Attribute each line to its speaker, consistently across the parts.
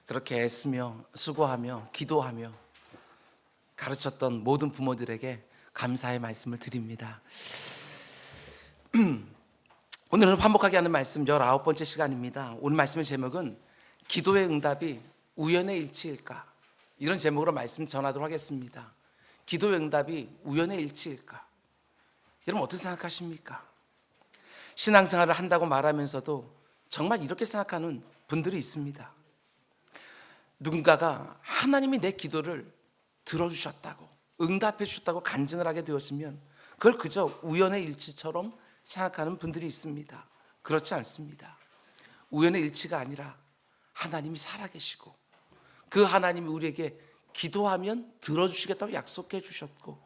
Speaker 1: 그렇게 애쓰며 수고하며 기도하며 가르쳤던 모든 부모들에게 감사의 말씀을 드립니다. 오늘은 반복하게 하는 말씀 19번째 시간입니다. 오늘 말씀의 제목은 기도의 응답이 우연의 일치일까? 이런 제목으로 말씀 전하도록 하겠습니다. 기도의 응답이 우연의 일치일까? 여러분 어떻게 생각하십니까? 신앙생활을 한다고 말하면서도 정말 이렇게 생각하는 분들이 있습니다. 누군가가 하나님이 내 기도를 들어주셨다고, 응답해 주셨다고 간증을 하게 되었으면 그걸 그저 우연의 일치처럼 생각하는 분들이 있습니다. 그렇지 않습니다. 우연의 일치가 아니라 하나님이 살아계시고 그 하나님이 우리에게 기도하면 들어주시겠다고 약속해 주셨고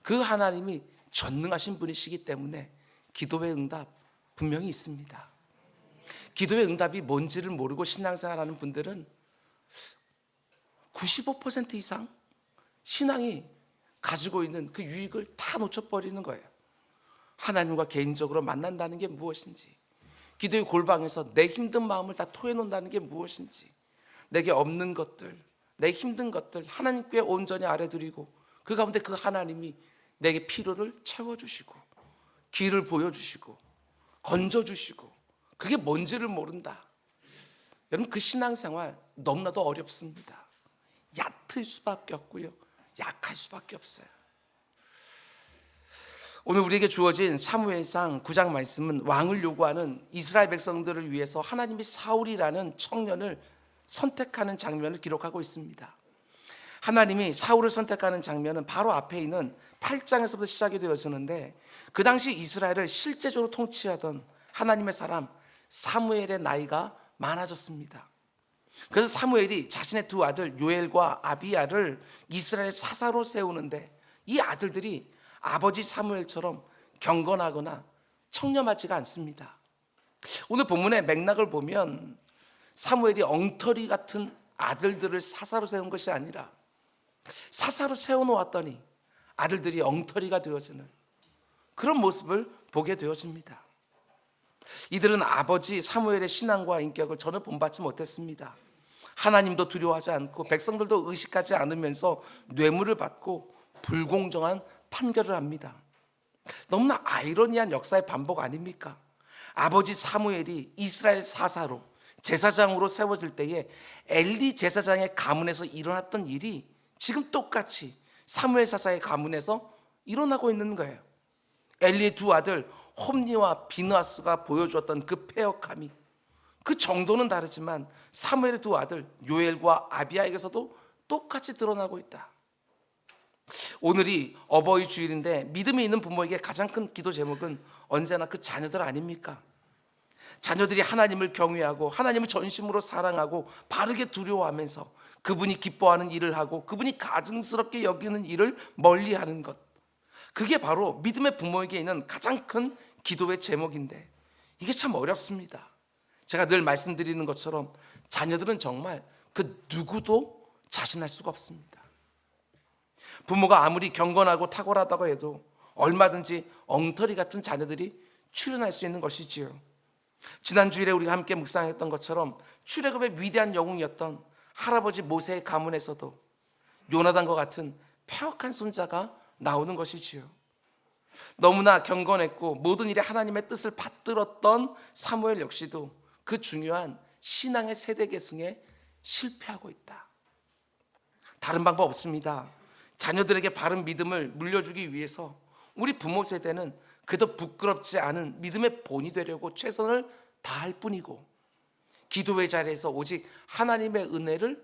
Speaker 1: 그 하나님이 전능하신 분이시기 때문에 기도의 응답 분명히 있습니다. 기도의 응답이 뭔지를 모르고 신앙생활하는 분들은 95% 이상 신앙이 가지고 있는 그 유익을 다 놓쳐버리는 거예요. 하나님과 개인적으로 만난다는 게 무엇인지, 기도의 골방에서 내 힘든 마음을 다 토해놓는다는 게 무엇인지, 내게 없는 것들, 내 힘든 것들 하나님께 온전히 아뢰드리고 그 가운데 그 하나님이 내게 필요를 채워주시고 길을 보여주시고 건져주시고 그게 뭔지를 모른다. 여러분 그 신앙생활 너무나도 어렵습니다. 얕을 수밖에 없고요, 약할 수밖에 없어요. 오늘 우리에게 주어진 사무엘상 9장 말씀은 왕을 요구하는 이스라엘 백성들을 위해서 하나님이 사울이라는 청년을 선택하는 장면을 기록하고 있습니다. 하나님이 사울을 선택하는 장면은 바로 앞에 있는 8장에서부터 시작이 되어지는데 그 당시 이스라엘을 실제적으로 통치하던 하나님의 사람 사무엘의 나이가 많아졌습니다. 그래서 사무엘이 자신의 두 아들 요엘과 아비야를 이스라엘 사사로 세우는데 이 아들들이 아버지 사무엘처럼 경건하거나 청렴하지가 않습니다. 오늘 본문의 맥락을 보면 사무엘이 엉터리 같은 아들들을 사사로 세운 것이 아니라 사사로 세워놓았더니 아들들이 엉터리가 되어지는 그런 모습을 보게 되어집니다. 이들은 아버지 사무엘의 신앙과 인격을 전혀 본받지 못했습니다. 하나님도 두려워하지 않고 백성들도 의식하지 않으면서 뇌물을 받고 불공정한 판결을 합니다. 너무나 아이러니한 역사의 반복 아닙니까? 아버지 사무엘이 이스라엘 사사로 제사장으로 세워질 때에 엘리 제사장의 가문에서 일어났던 일이 지금 똑같이 사무엘 사사의 가문에서 일어나고 있는 거예요. 엘리의 두 아들 홈니와 비느하스가 보여주었던 그 패역함이 그 정도는 다르지만 사무엘의 두 아들 요엘과 아비야에게서도 똑같이 드러나고 있다. 오늘이 어버이 주일인데 믿음이 있는 부모에게 가장 큰 기도 제목은 언제나 그 자녀들 아닙니까? 자녀들이 하나님을 경외하고 하나님을 전심으로 사랑하고 바르게 두려워하면서 그분이 기뻐하는 일을 하고 그분이 가증스럽게 여기는 일을 멀리하는 것, 그게 바로 믿음의 부모에게 있는 가장 큰 기도의 제목인데 이게 참 어렵습니다. 제가 늘 말씀드리는 것처럼 자녀들은 정말 그 누구도 자신할 수가 없습니다. 부모가 아무리 경건하고 탁월하다고 해도 얼마든지 엉터리 같은 자녀들이 출현할 수 있는 것이지요. 지난 주일에 우리가 함께 묵상했던 것처럼 출애굽의 위대한 영웅이었던 할아버지 모세의 가문에서도 요나단과 같은 패역한 손자가 나오는 것이지요. 너무나 경건했고 모든 일에 하나님의 뜻을 받들었던 사무엘 역시도 그 중요한 신앙의 세대 계승에 실패하고 있다. 다른 방법 없습니다. 자녀들에게 바른 믿음을 물려주기 위해서 우리 부모 세대는 그래도 부끄럽지 않은 믿음의 본이 되려고 최선을 다할 뿐이고 기도의 자리에서 오직 하나님의 은혜를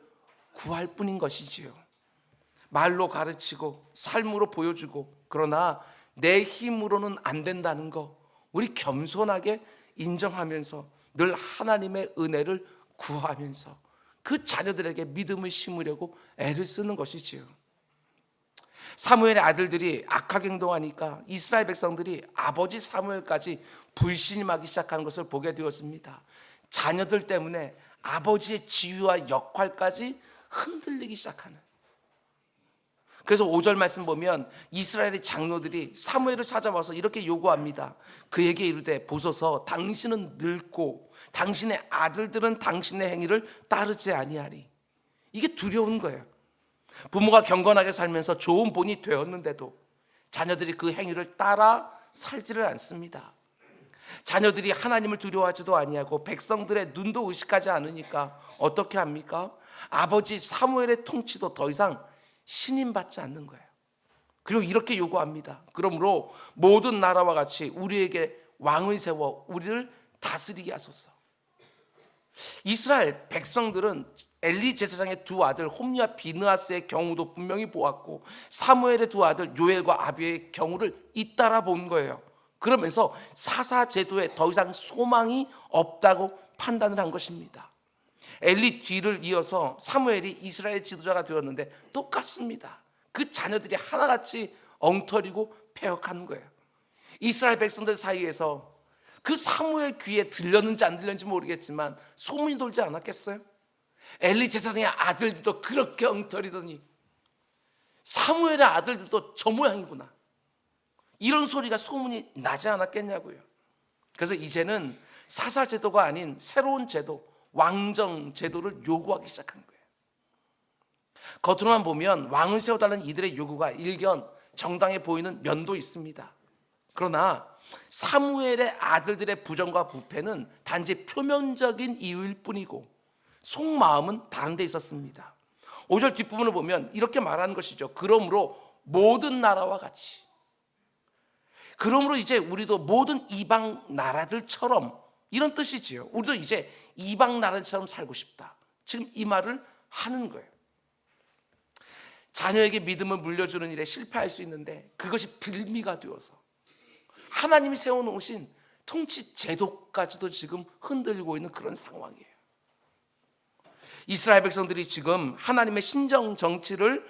Speaker 1: 구할 뿐인 것이지요. 말로 가르치고 삶으로 보여주고 그러나 내 힘으로는 안 된다는 거 우리 겸손하게 인정하면서 늘 하나님의 은혜를 구하면서 그 자녀들에게 믿음을 심으려고 애를 쓰는 것이지요. 사무엘의 아들들이 악하게 행동하니까 이스라엘 백성들이 아버지 사무엘까지 불신임하기 시작하는 것을 보게 되었습니다. 자녀들 때문에 아버지의 지위와 역할까지 흔들리기 시작하는. 그래서 5절 말씀 보면 이스라엘의 장로들이 사무엘을 찾아와서 이렇게 요구합니다. 그에게 이르되 보소서 당신은 늙고 당신의 아들들은 당신의 행위를 따르지 아니하리. 이게 두려운 거예요. 부모가 경건하게 살면서 좋은 본이 되었는데도 자녀들이 그 행위를 따라 살지를 않습니다. 자녀들이 하나님을 두려워하지도 아니하고 백성들의 눈도 의식하지 않으니까 어떻게 합니까? 아버지 사무엘의 통치도 더 이상 신임받지 않는 거예요. 그리고 이렇게 요구합니다. 그러므로 모든 나라와 같이 우리에게 왕을 세워 우리를 다스리게 하소서. 이스라엘 백성들은 엘리 제사장의 두 아들 홈리와 비느하스의 경우도 분명히 보았고 사무엘의 두 아들 요엘과 아비의 경우를 잇따라 본 거예요. 그러면서 사사 제도에 더 이상 소망이 없다고 판단을 한 것입니다. 엘리 뒤를 이어서 사무엘이 이스라엘 지도자가 되었는데 똑같습니다. 그 자녀들이 하나같이 엉터리고 패역한 거예요. 이스라엘 백성들 사이에서 그 사무엘 귀에 들렸는지 안 들렸는지 모르겠지만 소문이 돌지 않았겠어요? 엘리 제사장의 아들들도 그렇게 엉터리더니 사무엘의 아들들도 저 모양이구나, 이런 소리가 소문이 나지 않았겠냐고요. 그래서 이제는 사사 제도가 아닌 새로운 제도, 왕정 제도를 요구하기 시작한 거예요. 겉으로만 보면 왕을 세워달라는 이들의 요구가 일견 정당해 보이는 면도 있습니다. 그러나 사무엘의 아들들의 부정과 부패는 단지 표면적인 이유일 뿐이고 속마음은 다른 데 있었습니다. 5절 뒷부분을 보면 이렇게 말하는 것이죠. 그러므로 모든 나라와 같이, 그러므로 이제 우리도 모든 이방 나라들처럼, 이런 뜻이지요. 우리도 이제 이방 나라들처럼 살고 싶다. 지금 이 말을 하는 거예요. 자녀에게 믿음을 물려주는 일에 실패할 수 있는데 그것이 빌미가 되어서 하나님이 세워놓으신 통치 제도까지도 지금 흔들고 있는 그런 상황이에요. 이스라엘 백성들이 지금 하나님의 신정 정치를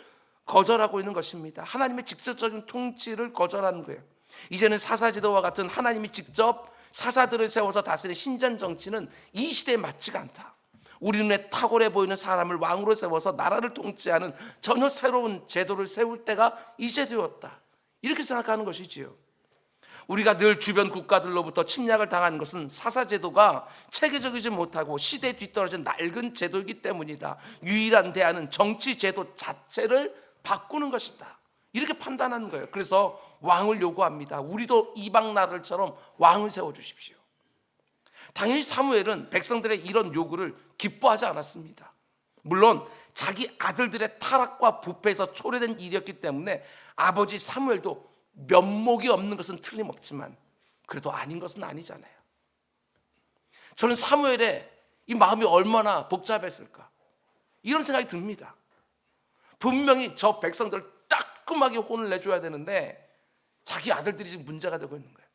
Speaker 1: 거절하고 있는 것입니다. 하나님의 직접적인 통치를 거절하는 거예요. 이제는 사사제도와 같은 하나님이 직접 사사들을 세워서 다스리는 신전 정치는 이 시대에 맞지가 않다. 우리 눈에 탁월해 보이는 사람을 왕으로 세워서 나라를 통치하는 전혀 새로운 제도를 세울 때가 이제 되었다. 이렇게 생각하는 것이지요. 우리가 늘 주변 국가들로부터 침략을 당하는 것은 사사제도가 체계적이지 못하고 시대에 뒤떨어진 낡은 제도이기 때문이다. 유일한 대안은 정치제도 자체를 바꾸는 것이다. 이렇게 판단하는 거예요. 그래서 왕을 요구합니다. 우리도 이방 나라들처럼 왕을 세워주십시오. 당연히 사무엘은 백성들의 이런 요구를 기뻐하지 않았습니다. 물론 자기 아들들의 타락과 부패에서 초래된 일이었기 때문에 아버지 사무엘도 면목이 없는 것은 틀림없지만 그래도 아닌 것은 아니잖아요. 저는 사무엘의 이 마음이 얼마나 복잡했을까, 이런 생각이 듭니다. 분명히 저 백성들 따끔하게 혼을 내줘야 되는데 자기 아들들이 지금 문제가 되고 있는 거예요.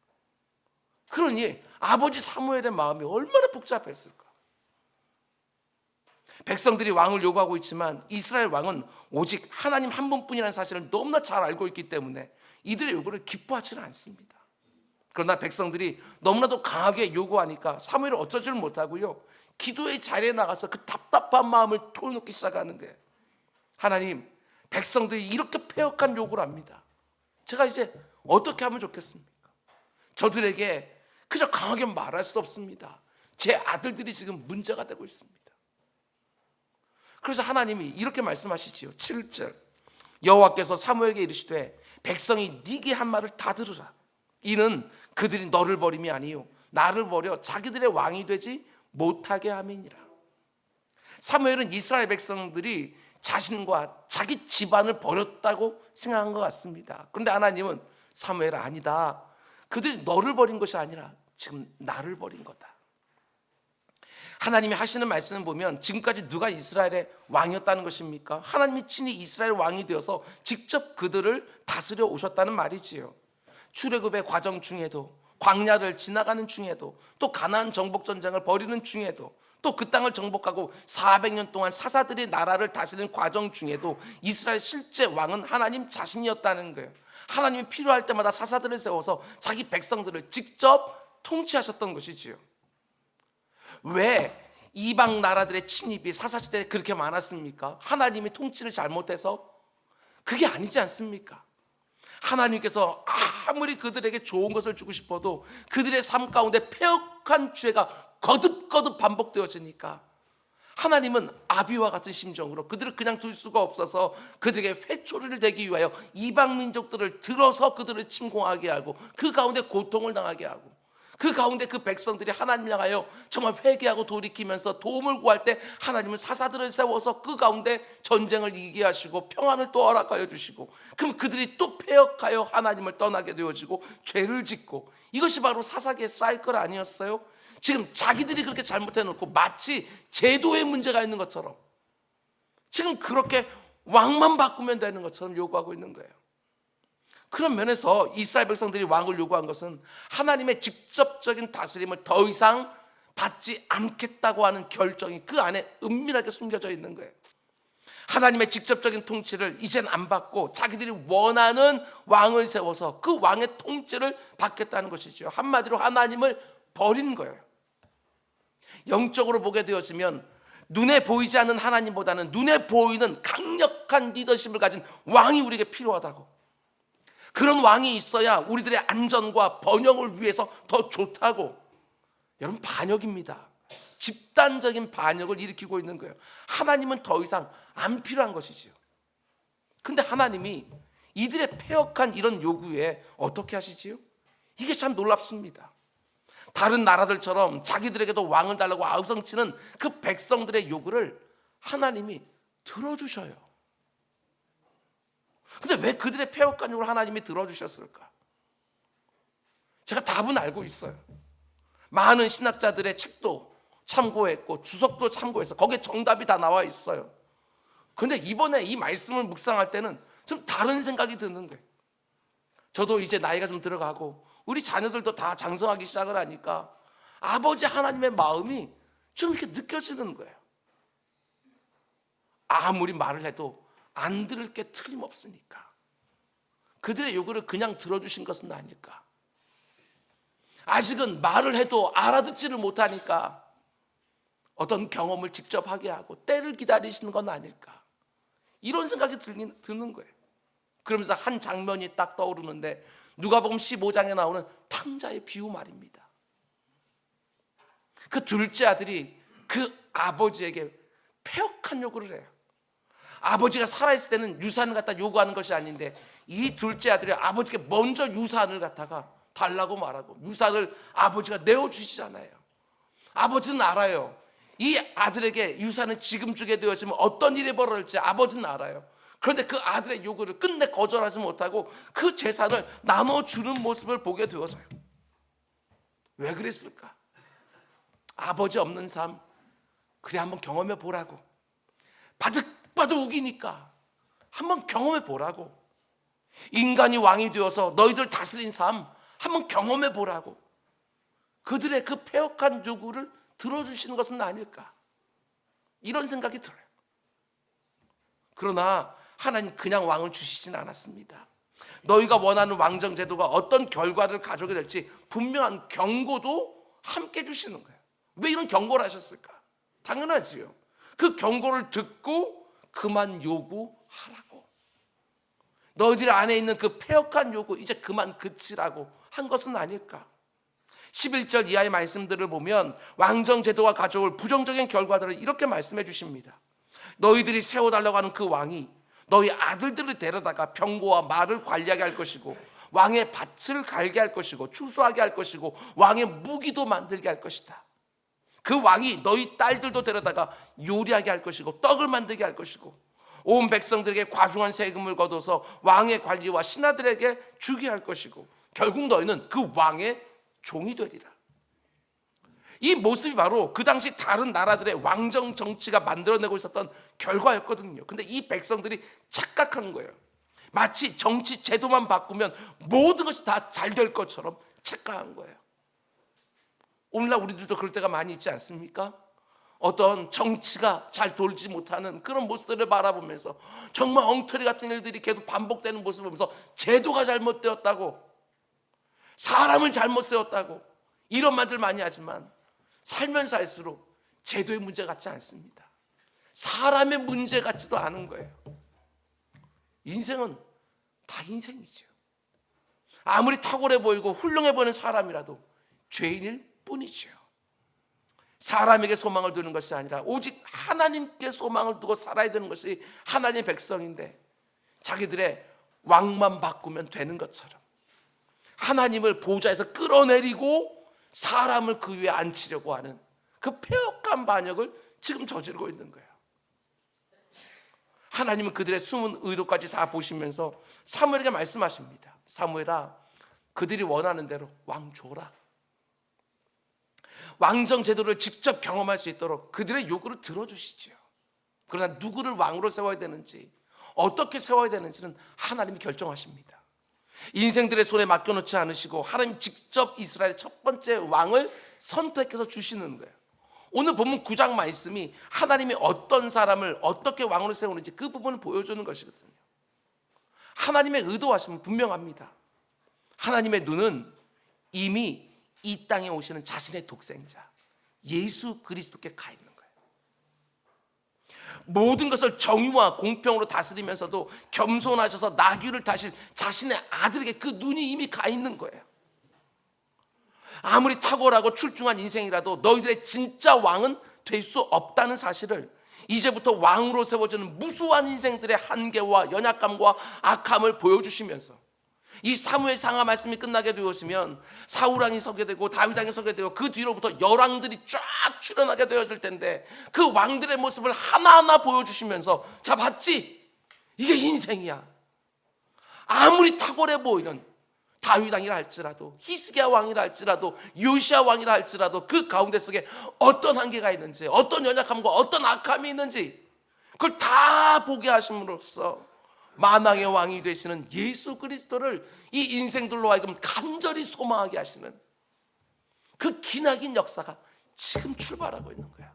Speaker 1: 그러니 아버지 사무엘의 마음이 얼마나 복잡했을까. 백성들이 왕을 요구하고 있지만 이스라엘 왕은 오직 하나님 한 분뿐이라는 사실을 너무나 잘 알고 있기 때문에 이들의 요구를 기뻐하지는 않습니다. 그러나 백성들이 너무나도 강하게 요구하니까 사무엘은 어쩌지를 못하고요, 기도의 자리에 나가서 그 답답한 마음을 토해놓기 시작하는 거예요. 하나님, 백성들이 이렇게 패역한 요구를 합니다. 제가 이제 어떻게 하면 좋겠습니까? 저들에게 그저 강하게 말할 수도 없습니다. 제 아들들이 지금 문제가 되고 있습니다. 그래서 하나님이 이렇게 말씀하시지요. 7절, 여호와께서 사무엘에게 이르시되 백성이 네게 한 말을 다 들으라. 이는 그들이 너를 버림이 아니요 나를 버려 자기들의 왕이 되지 못하게 함이니라. 사무엘은 이스라엘 백성들이 자신과 자기 집안을 버렸다고 생각한 것 같습니다. 그런데 하나님은 사무엘아, 아니다. 그들이 너를 버린 것이 아니라 지금 나를 버린 거다. 하나님이 하시는 말씀을 보면 지금까지 누가 이스라엘의 왕이었다는 것입니까? 하나님이 친히 이스라엘 왕이 되어서 직접 그들을 다스려 오셨다는 말이지요. 출애굽의 과정 중에도, 광야를 지나가는 중에도, 또 가나안 정복 전쟁을 벌이는 중에도, 또 그 땅을 정복하고 400년 동안 사사들이 나라를 다스리는 과정 중에도 이스라엘 실제 왕은 하나님 자신이었다는 거예요. 하나님이 필요할 때마다 사사들을 세워서 자기 백성들을 직접 통치하셨던 것이지요. 왜 이방 나라들의 침입이 사사시대에 그렇게 많았습니까? 하나님이 통치를 잘못해서? 그게 아니지 않습니까? 하나님께서 아무리 그들에게 좋은 것을 주고 싶어도 그들의 삶 가운데 패역한 죄가 거듭거듭 반복되어지니까 하나님은 아비와 같은 심정으로 그들을 그냥 둘 수가 없어서 그들에게 회초리를 대기 위하여 이방 민족들을 들어서 그들을 침공하게 하고 그 가운데 고통을 당하게 하고 그 가운데 그 백성들이 하나님을 향하여 정말 회개하고 돌이키면서 도움을 구할 때 하나님은 사사들을 세워서 그 가운데 전쟁을 이기게 하시고 평안을 또 허락하여 주시고, 그럼 그들이 또 패역하여 하나님을 떠나게 되어지고 죄를 짓고, 이것이 바로 사사기의 사이클 아니었어요? 지금 자기들이 그렇게 잘못해놓고 마치 제도에 문제가 있는 것처럼 지금 그렇게 왕만 바꾸면 되는 것처럼 요구하고 있는 거예요. 그런 면에서 이스라엘 백성들이 왕을 요구한 것은 하나님의 직접적인 다스림을 더 이상 받지 않겠다고 하는 결정이 그 안에 은밀하게 숨겨져 있는 거예요. 하나님의 직접적인 통치를 이젠 안 받고 자기들이 원하는 왕을 세워서 그 왕의 통치를 받겠다는 것이죠. 한마디로 하나님을 버린 거예요. 영적으로 보게 되어지면 눈에 보이지 않는 하나님보다는 눈에 보이는 강력한 리더십을 가진 왕이 우리에게 필요하다고, 그런 왕이 있어야 우리들의 안전과 번영을 위해서 더 좋다고. 여러분, 반역입니다. 집단적인 반역을 일으키고 있는 거예요. 하나님은 더 이상 안 필요한 것이지요. 근데 하나님이 이들의 패역한 이런 요구에 어떻게 하시지요? 이게 참 놀랍습니다. 다른 나라들처럼 자기들에게도 왕을 달라고 아우성치는 그 백성들의 요구를 하나님이 들어주셔요. 근데 왜 그들의 패역한 요구를 하나님이 들어주셨을까? 제가 답은 알고 있어요. 많은 신학자들의 책도 참고했고 주석도 참고해서 거기에 정답이 다 나와 있어요. 그런데 이번에 이 말씀을 묵상할 때는 좀 다른 생각이 드는 거예요. 저도 이제 나이가 좀 들어가고 우리 자녀들도 다 장성하기 시작을 하니까 아버지 하나님의 마음이 좀 이렇게 느껴지는 거예요. 아무리 말을 해도 안 들을 게 틀림없으니까 그들의 요구를 그냥 들어주신 것은 아닐까. 아직은 말을 해도 알아듣지를 못하니까 어떤 경험을 직접 하게 하고 때를 기다리시는 건 아닐까, 이런 생각이 드는 거예요. 그러면서 한 장면이 딱 떠오르는데 누가복음 15장에 나오는 탕자의 비유 말입니다. 그 둘째 아들이 그 아버지에게 패역한 요구를 해요. 아버지가 살아있을 때는 유산을 갖다 요구하는 것이 아닌데 이 둘째 아들이 아버지께 먼저 유산을 갖다가 달라고 말하고 유산을 아버지가 내어주시잖아요. 아버지는 알아요. 이 아들에게 유산을 지금 주게 되어지면 어떤 일이 벌어질지 아버지는 알아요. 그런데 그 아들의 요구를 끝내 거절하지 못하고 그 재산을 나눠주는 모습을 보게 되어서요. 왜 그랬을까? 아버지 없는 삶 그래 한번 경험해 보라고. 바득바득 우기니까 한번 경험해 보라고. 인간이 왕이 되어서 너희들 다스린 삶 한번 경험해 보라고. 그들의 그 패역한 요구를 들어주시는 것은 아닐까, 이런 생각이 들어요. 그러나 하나님 그냥 왕을 주시진 않았습니다. 너희가 원하는 왕정 제도가 어떤 결과를 가져오게 될지 분명한 경고도 함께 주시는 거예요. 왜 이런 경고를 하셨을까? 당연하지요. 그 경고를 듣고 그만 요구하라고. 너희들 안에 있는 그 패역한 요구 이제 그만 그치라고 한 것은 아닐까. 11절 이하의 말씀들을 보면 왕정 제도가 가져올 부정적인 결과들을 이렇게 말씀해 주십니다. 너희들이 세워달라고 하는 그 왕이 너희 아들들을 데려다가 병거와 말을 관리하게 할 것이고 왕의 밭을 갈게 할 것이고 추수하게 할 것이고 왕의 무기도 만들게 할 것이다. 그 왕이 너희 딸들도 데려다가 요리하게 할 것이고 떡을 만들게 할 것이고 온 백성들에게 과중한 세금을 거둬서 왕의 관리와 신하들에게 주게 할 것이고 결국 너희는 그 왕의 종이 되리라. 이 모습이 바로 그 당시 다른 나라들의 왕정 정치가 만들어내고 있었던 결과였거든요. 근데 이 백성들이 착각한 거예요. 마치 정치 제도만 바꾸면 모든 것이 다 잘 될 것처럼 착각한 거예요. 오늘날 우리들도 그럴 때가 많이 있지 않습니까? 어떤 정치가 잘 돌지 못하는 그런 모습들을 바라보면서 정말 엉터리 같은 일들이 계속 반복되는 모습을 보면서 제도가 잘못되었다고, 사람을 잘못 세웠다고 이런 말들 많이 하지만 살면서 할수록 제도의 문제 같지 않습니다. 사람의 문제 같지도 않은 거예요. 인생은 다 인생이죠. 아무리 탁월해 보이고 훌륭해 보이는 사람이라도 죄인일 뿐이죠. 사람에게 소망을 두는 것이 아니라 오직 하나님께 소망을 두고 살아야 되는 것이 하나님의 백성인데, 자기들의 왕만 바꾸면 되는 것처럼 하나님을 보좌에서 끌어내리고 사람을 그 위에 앉히려고 하는 그 폐역한 반역을 지금 저지르고 있는 거예요. 하나님은 그들의 숨은 의도까지 다 보시면서 사무엘에게 말씀하십니다. 사무엘아, 그들이 원하는 대로 왕 줘라. 왕정 제도를 직접 경험할 수 있도록 그들의 요구를 들어주시지요. 그러나 누구를 왕으로 세워야 되는지, 어떻게 세워야 되는지는 하나님이 결정하십니다. 인생들의 손에 맡겨놓지 않으시고 하나님 직접 이스라엘의 첫 번째 왕을 선택해서 주시는 거예요. 오늘 본문 9장 말씀이 하나님이 어떤 사람을 어떻게 왕으로 세우는지 그 부분을 보여주는 것이거든요. 하나님의 의도하심은 분명합니다. 하나님의 눈은 이미 이 땅에 오시는 자신의 독생자 예수 그리스도께 가 있는 거예요. 모든 것을 정의와 공평으로 다스리면서도 겸손하셔서 나귀를 타실 자신의 아들에게 그 눈이 이미 가 있는 거예요. 아무리 탁월하고 출중한 인생이라도 너희들의 진짜 왕은 될 수 없다는 사실을 이제부터 왕으로 세워지는 무수한 인생들의 한계와 연약감과 악함을 보여주시면서, 이 사무엘 상하 말씀이 끝나게 되었으면 사울왕이 서게 되고 다윗왕이 서게 되고 그 뒤로부터 열왕들이 쫙 출현하게 되어질 텐데, 그 왕들의 모습을 하나하나 보여주시면서, 자 봤지? 이게 인생이야. 아무리 탁월해 보이는 다윗왕이라 할지라도, 히스기야 왕이라 할지라도, 요시야 왕이라 할지라도 그 가운데 속에 어떤 한계가 있는지, 어떤 연약함과 어떤 악함이 있는지 그걸 다 보게 하심으로써 만왕의 왕이 되시는 예수 그리스도를 이 인생들로 하여금 간절히 소망하게 하시는 그 기나긴 역사가 지금 출발하고 있는 거야.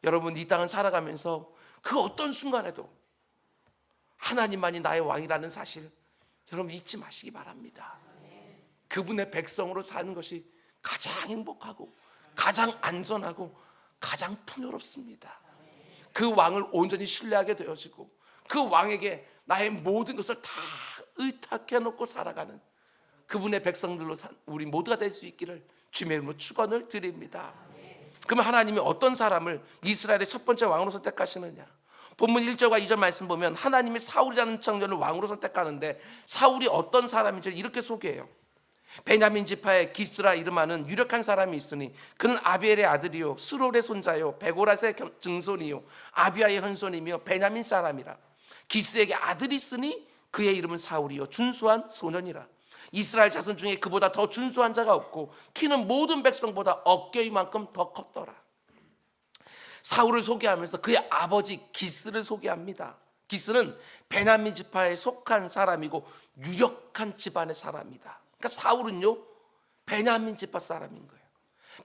Speaker 1: 여러분, 이 땅을 살아가면서 그 어떤 순간에도 하나님만이 나의 왕이라는 사실 여러분 잊지 마시기 바랍니다. 그분의 백성으로 사는 것이 가장 행복하고 가장 안전하고 가장 풍요롭습니다. 그 왕을 온전히 신뢰하게 되어지고 그 왕에게 나의 모든 것을 다 의탁해 놓고 살아가는 그분의 백성들로 우리 모두가 될 수 있기를 주님의 이름으로 축원을 드립니다. 그러면 하나님이 어떤 사람을 이스라엘의 첫 번째 왕으로 선택하시느냐? 본문 1절과 2절 말씀 보면 하나님이 사울이라는 청년을 왕으로 선택하는데, 사울이 어떤 사람인지 이렇게 소개해요. 베냐민 지파의 기스라 이름하는 유력한 사람이 있으니 그는 아비엘의 아들이요 스롤의 손자요 베고라스의 증손이요 아비아의 현손이며 베냐민 사람이라. 기스에게 아들이 있으니 그의 이름은 사울이요 준수한 소년이라. 이스라엘 자손 중에 그보다 더 준수한 자가 없고 키는 모든 백성보다 어깨이만큼 더 컸더라. 사울을 소개하면서 그의 아버지 기스를 소개합니다. 기스는 베냐민 지파에 속한 사람이고 유력한 집안의 사람이다. 그러니까 사울은요 베냐민 지파 사람인 거예요.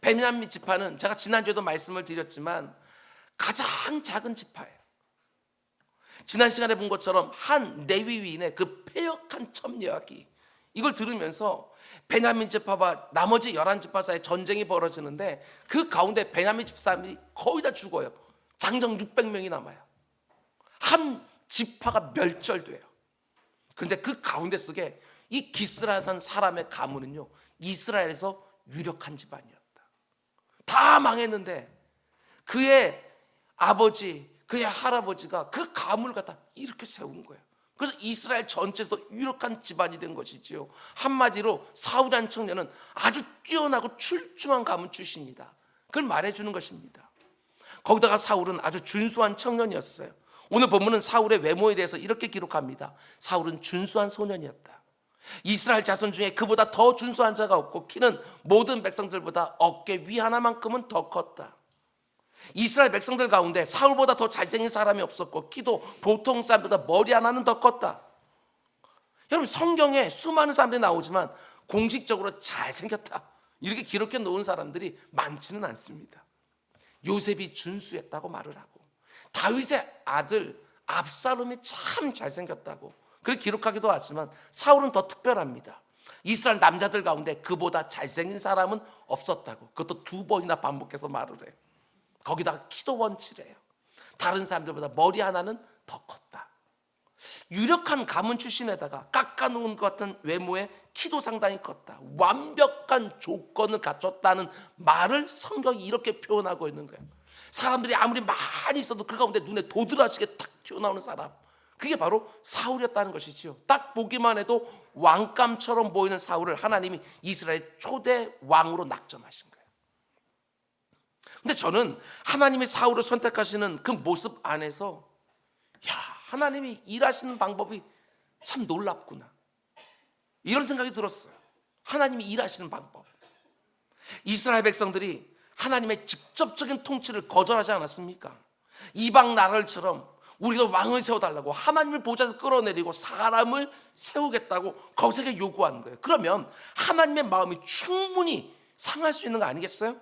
Speaker 1: 베냐민 지파는 제가 지난주에도 말씀을 드렸지만 가장 작은 지파예요. 지난 시간에 본 것처럼 한 레위인의 그 패역한 첩여기, 이걸 들으면서 베냐민 지파와 나머지 11지파 사이에 전쟁이 벌어지는데 그 가운데 베냐민 지파 사람이 거의 다 죽어요. 장정 600명이 남아요. 한 지파가 멸절돼요. 그런데 그 가운데 속에 이 기스라는 사람의 가문은요 이스라엘에서 유력한 집안이었다. 다 망했는데 그의 아버지, 그의 할아버지가 그 가문을 갖다 이렇게 세운 거예요. 그래서 이스라엘 전체에서 유력한 집안이 된 것이지요. 한마디로 사울이라는 청년은 아주 뛰어나고 출중한 가문 출신이다, 그걸 말해주는 것입니다. 거기다가 사울은 아주 준수한 청년이었어요. 오늘 본문은 사울의 외모에 대해서 이렇게 기록합니다. 사울은 준수한 소년이었다. 이스라엘 자손 중에 그보다 더 준수한 자가 없고 키는 모든 백성들보다 어깨 위 하나만큼은 더 컸다. 이스라엘 백성들 가운데 사울보다 더 잘생긴 사람이 없었고 키도 보통 사람보다 머리 하나는 더 컸다. 여러분, 성경에 수많은 사람들이 나오지만 공식적으로 잘생겼다 이렇게 기록해 놓은 사람들이 많지는 않습니다. 요셉이 준수했다고 말을 하고 다윗의 아들 압살롬이 참 잘생겼다고 그렇게 기록하기도 하지만 사울은 더 특별합니다. 이스라엘 남자들 가운데 그보다 잘생긴 사람은 없었다고 그것도 2번이나 반복해서 말을 해요. 거기다가 키도 원치래요. 다른 사람들보다 머리 하나는 더 컸다. 유력한 가문 출신에다가 깎아놓은 것 같은 외모의 키도 상당히 컸다. 완벽한 조건을 갖췄다는 말을 성경이 이렇게 표현하고 있는 거예요. 사람들이 아무리 많이 있어도 그 가운데 눈에 도드라지게 탁 튀어나오는 사람, 그게 바로 사울이었다는 것이지요. 딱 보기만 해도 왕감처럼 보이는 사울을 하나님이 이스라엘 초대 왕으로 낙점하신 거예요. 근데 저는 하나님이 사울을 선택하시는 그 모습 안에서 하나님이 일하시는 방법이 참 놀랍구나, 이런 생각이 들었어요. 하나님이 일하시는 방법. 이스라엘 백성들이 하나님의 직접적인 통치를 거절하지 않았습니까? 이방 나라들처럼 우리가 왕을 세워달라고 하나님을 보좌에서 끌어내리고 사람을 세우겠다고 거세게 요구하는 거예요. 그러면 하나님의 마음이 충분히 상할 수 있는 거 아니겠어요?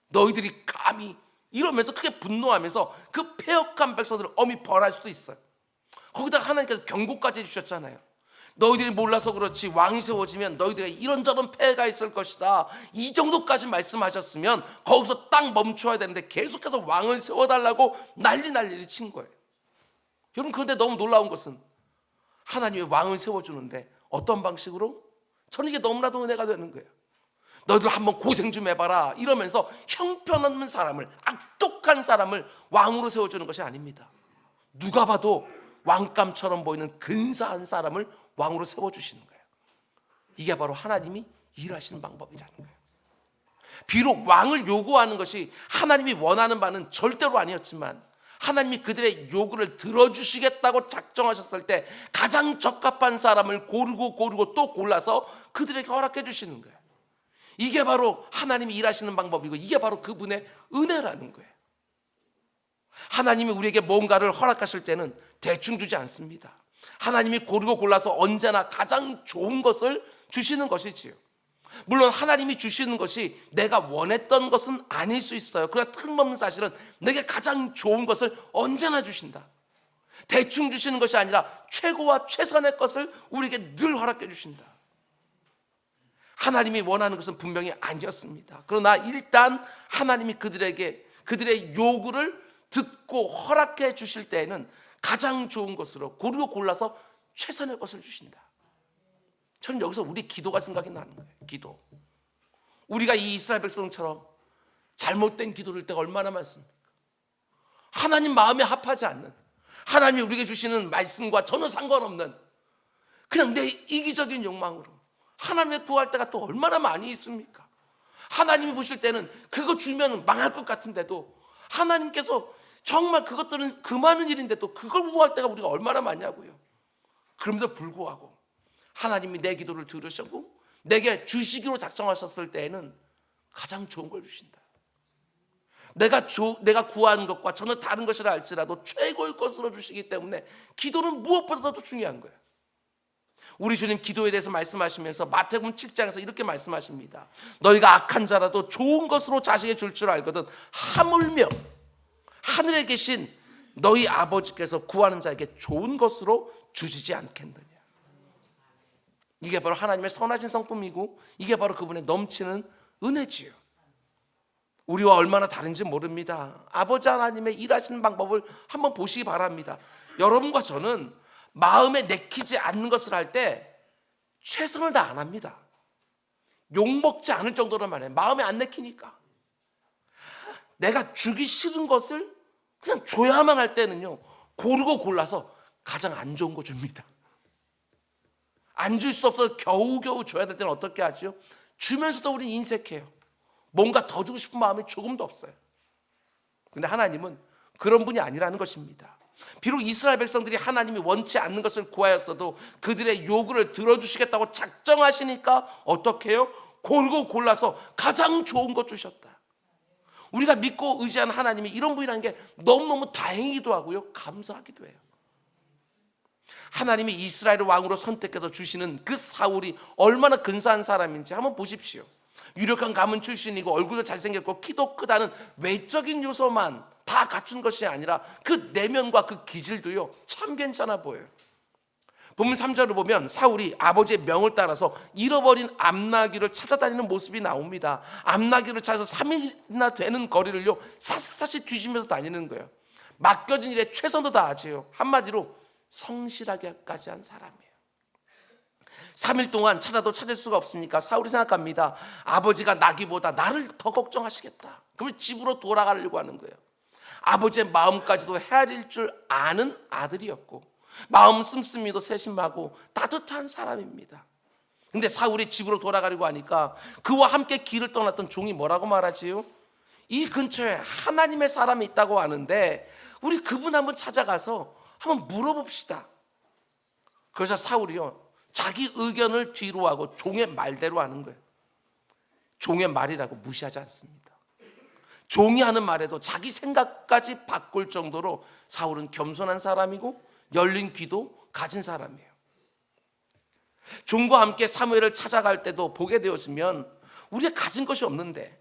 Speaker 1: 너희들이 감히, 이러면서 크게 분노하면서 그 패역한 백성들을 엄히 벌할 수도 있어요. 거기다가 하나님께서 경고까지 해주셨잖아요. 너희들이 몰라서 그렇지 왕이 세워지면 너희들에게 이런저런 폐해가 있을 것이다, 이 정도까지 말씀하셨으면 거기서 딱 멈춰야 되는데 계속해서 왕을 세워달라고 난리를 친 거예요. 여러분, 그런데 너무 놀라운 것은 하나님이 왕을 세워주는데 어떤 방식으로? 저는 이게 너무나도 은혜가 되는 거예요. 너희들 한번 고생 좀 해봐라 이러면서 형편없는 사람을, 악독한 사람을 왕으로 세워주는 것이 아닙니다. 누가 봐도 왕감처럼 보이는 근사한 사람을 왕으로 세워주시는 거예요. 이게 바로 하나님이 일하시는 방법이라는 거예요. 비록 왕을 요구하는 것이 하나님이 원하는 바는 절대로 아니었지만 하나님이 그들의 요구를 들어주시겠다고 작정하셨을 때 가장 적합한 사람을 고르고 또 골라서 그들에게 허락해 주시는 거예요. 이게 바로 하나님이 일하시는 방법이고, 이게 바로 그분의 은혜라는 거예요. 하나님이 우리에게 뭔가를 허락하실 때는 대충 주지 않습니다. 하나님이 고르고 골라서 언제나 가장 좋은 것을 주시는 것이지요. 물론 하나님이 주시는 것이 내가 원했던 것은 아닐 수 있어요. 그러나 틀림없는 사실은 내게 가장 좋은 것을 언제나 주신다. 대충 주시는 것이 아니라 최고와 최선의 것을 우리에게 늘 허락해 주신다. 하나님이 원하는 것은 분명히 아니었습니다. 그러나 일단 하나님이 그들의 요구를 듣고 허락해 주실 때에는 가장 좋은 것으로 고르고 골라서 최선의 것을 주신다. 저는 여기서 우리 기도가 생각이 나는 거예요. 기도. 우리가 이 이스라엘 백성처럼 잘못된 기도를 때가 얼마나 많습니까? 하나님 마음에 합하지 않는, 하나님이 우리에게 주시는 말씀과 전혀 상관없는 그냥 내 이기적인 욕망으로 하나님을 구할 때가 또 얼마나 많이 있습니까? 하나님이 보실 때는 그거 주면 망할 것 같은데도 하나님께서 정말 그것들은 그 많은 일인데도 그걸 구할 때가 우리가 얼마나 많냐고요. 그럼에도 불구하고 하나님이 내 기도를 들으시고 내게 주시기로 작정하셨을 때에는 가장 좋은 걸 주신다. 내가 구하는 것과 전혀 다른 것이라 할지라도 최고의 것으로 주시기 때문에 기도는 무엇보다도 중요한 거예요. 우리 주님 기도에 대해서 말씀하시면서 마태복음 7장에서 이렇게 말씀하십니다. 너희가 악한 자라도 좋은 것으로 자식에 줄 줄 알거든 하물며 하늘에 계신 너희 아버지께서 구하는 자에게 좋은 것으로 주시지 않겠느냐. 이게 바로 하나님의 선하신 성품이고 이게 바로 그분의 넘치는 은혜지요. 우리와 얼마나 다른지 모릅니다. 아버지 하나님의 일하시는 방법을 한번 보시기 바랍니다. 여러분과 저는 마음에 내키지 않는 것을 할 때 최선을 다 안 합니다. 욕먹지 않을 정도로 말해요. 마음에 안 내키니까. 내가 주기 싫은 것을 그냥 줘야만 할 때는요, 고르고 골라서 가장 안 좋은 거 줍니다. 안 줄 수 없어서 겨우겨우 줘야 될 때는 어떻게 하죠? 주면서도 우리는 인색해요. 뭔가 더 주고 싶은 마음이 조금도 없어요. 근데 하나님은 그런 분이 아니라는 것입니다. 비록 이스라엘 백성들이 하나님이 원치 않는 것을 구하였어도 그들의 요구를 들어주시겠다고 작정하시니까 어떻게 해요? 고르고 골라서 가장 좋은 것 주셨다. 우리가 믿고 의지하는 하나님이 이런 분이라는 게 너무너무 다행이기도 하고요, 감사하기도 해요. 하나님이 이스라엘을 왕으로 선택해서 주시는 그 사울이 얼마나 근사한 사람인지 한번 보십시오. 유력한 가문 출신이고 얼굴도 잘생겼고 키도 크다는 외적인 요소만 다 갖춘 것이 아니라 그 내면과 그 기질도요 참 괜찮아 보여요. 본문 3절을 보면 사울이 아버지의 명을 따라서 잃어버린 암나귀를 찾아다니는 모습이 나옵니다. 암나귀를 찾아서 3일이나 되는 거리를요 샅샅이 뒤지면서 다니는 거예요. 맡겨진 일에 최선도 다하지요. 한마디로 성실하게까지 한 사람이에요. 3일 동안 찾아도 찾을 수가 없으니까 사울이 생각합니다. 아버지가 나기보다 나를 더 걱정하시겠다. 그러면 집으로 돌아가려고 하는 거예요. 아버지의 마음까지도 헤아릴 줄 아는 아들이었고 마음 씀씀이도 세심하고 따뜻한 사람입니다. 근데 사울이 집으로 돌아가려고 하니까 그와 함께 길을 떠났던 종이 뭐라고 말하지요? 이 근처에 하나님의 사람이 있다고 하는데 우리 그분 한번 찾아가서 한번 물어봅시다. 그래서 사울이요, 자기 의견을 뒤로 하고 종의 말대로 하는 거예요. 종의 말이라고 무시하지 않습니다. 종이 하는 말에도 자기 생각까지 바꿀 정도로 사울은 겸손한 사람이고 열린 귀도 가진 사람이에요. 종과 함께 사무엘을 찾아갈 때도 보게 되었으면 우리가 가진 것이 없는데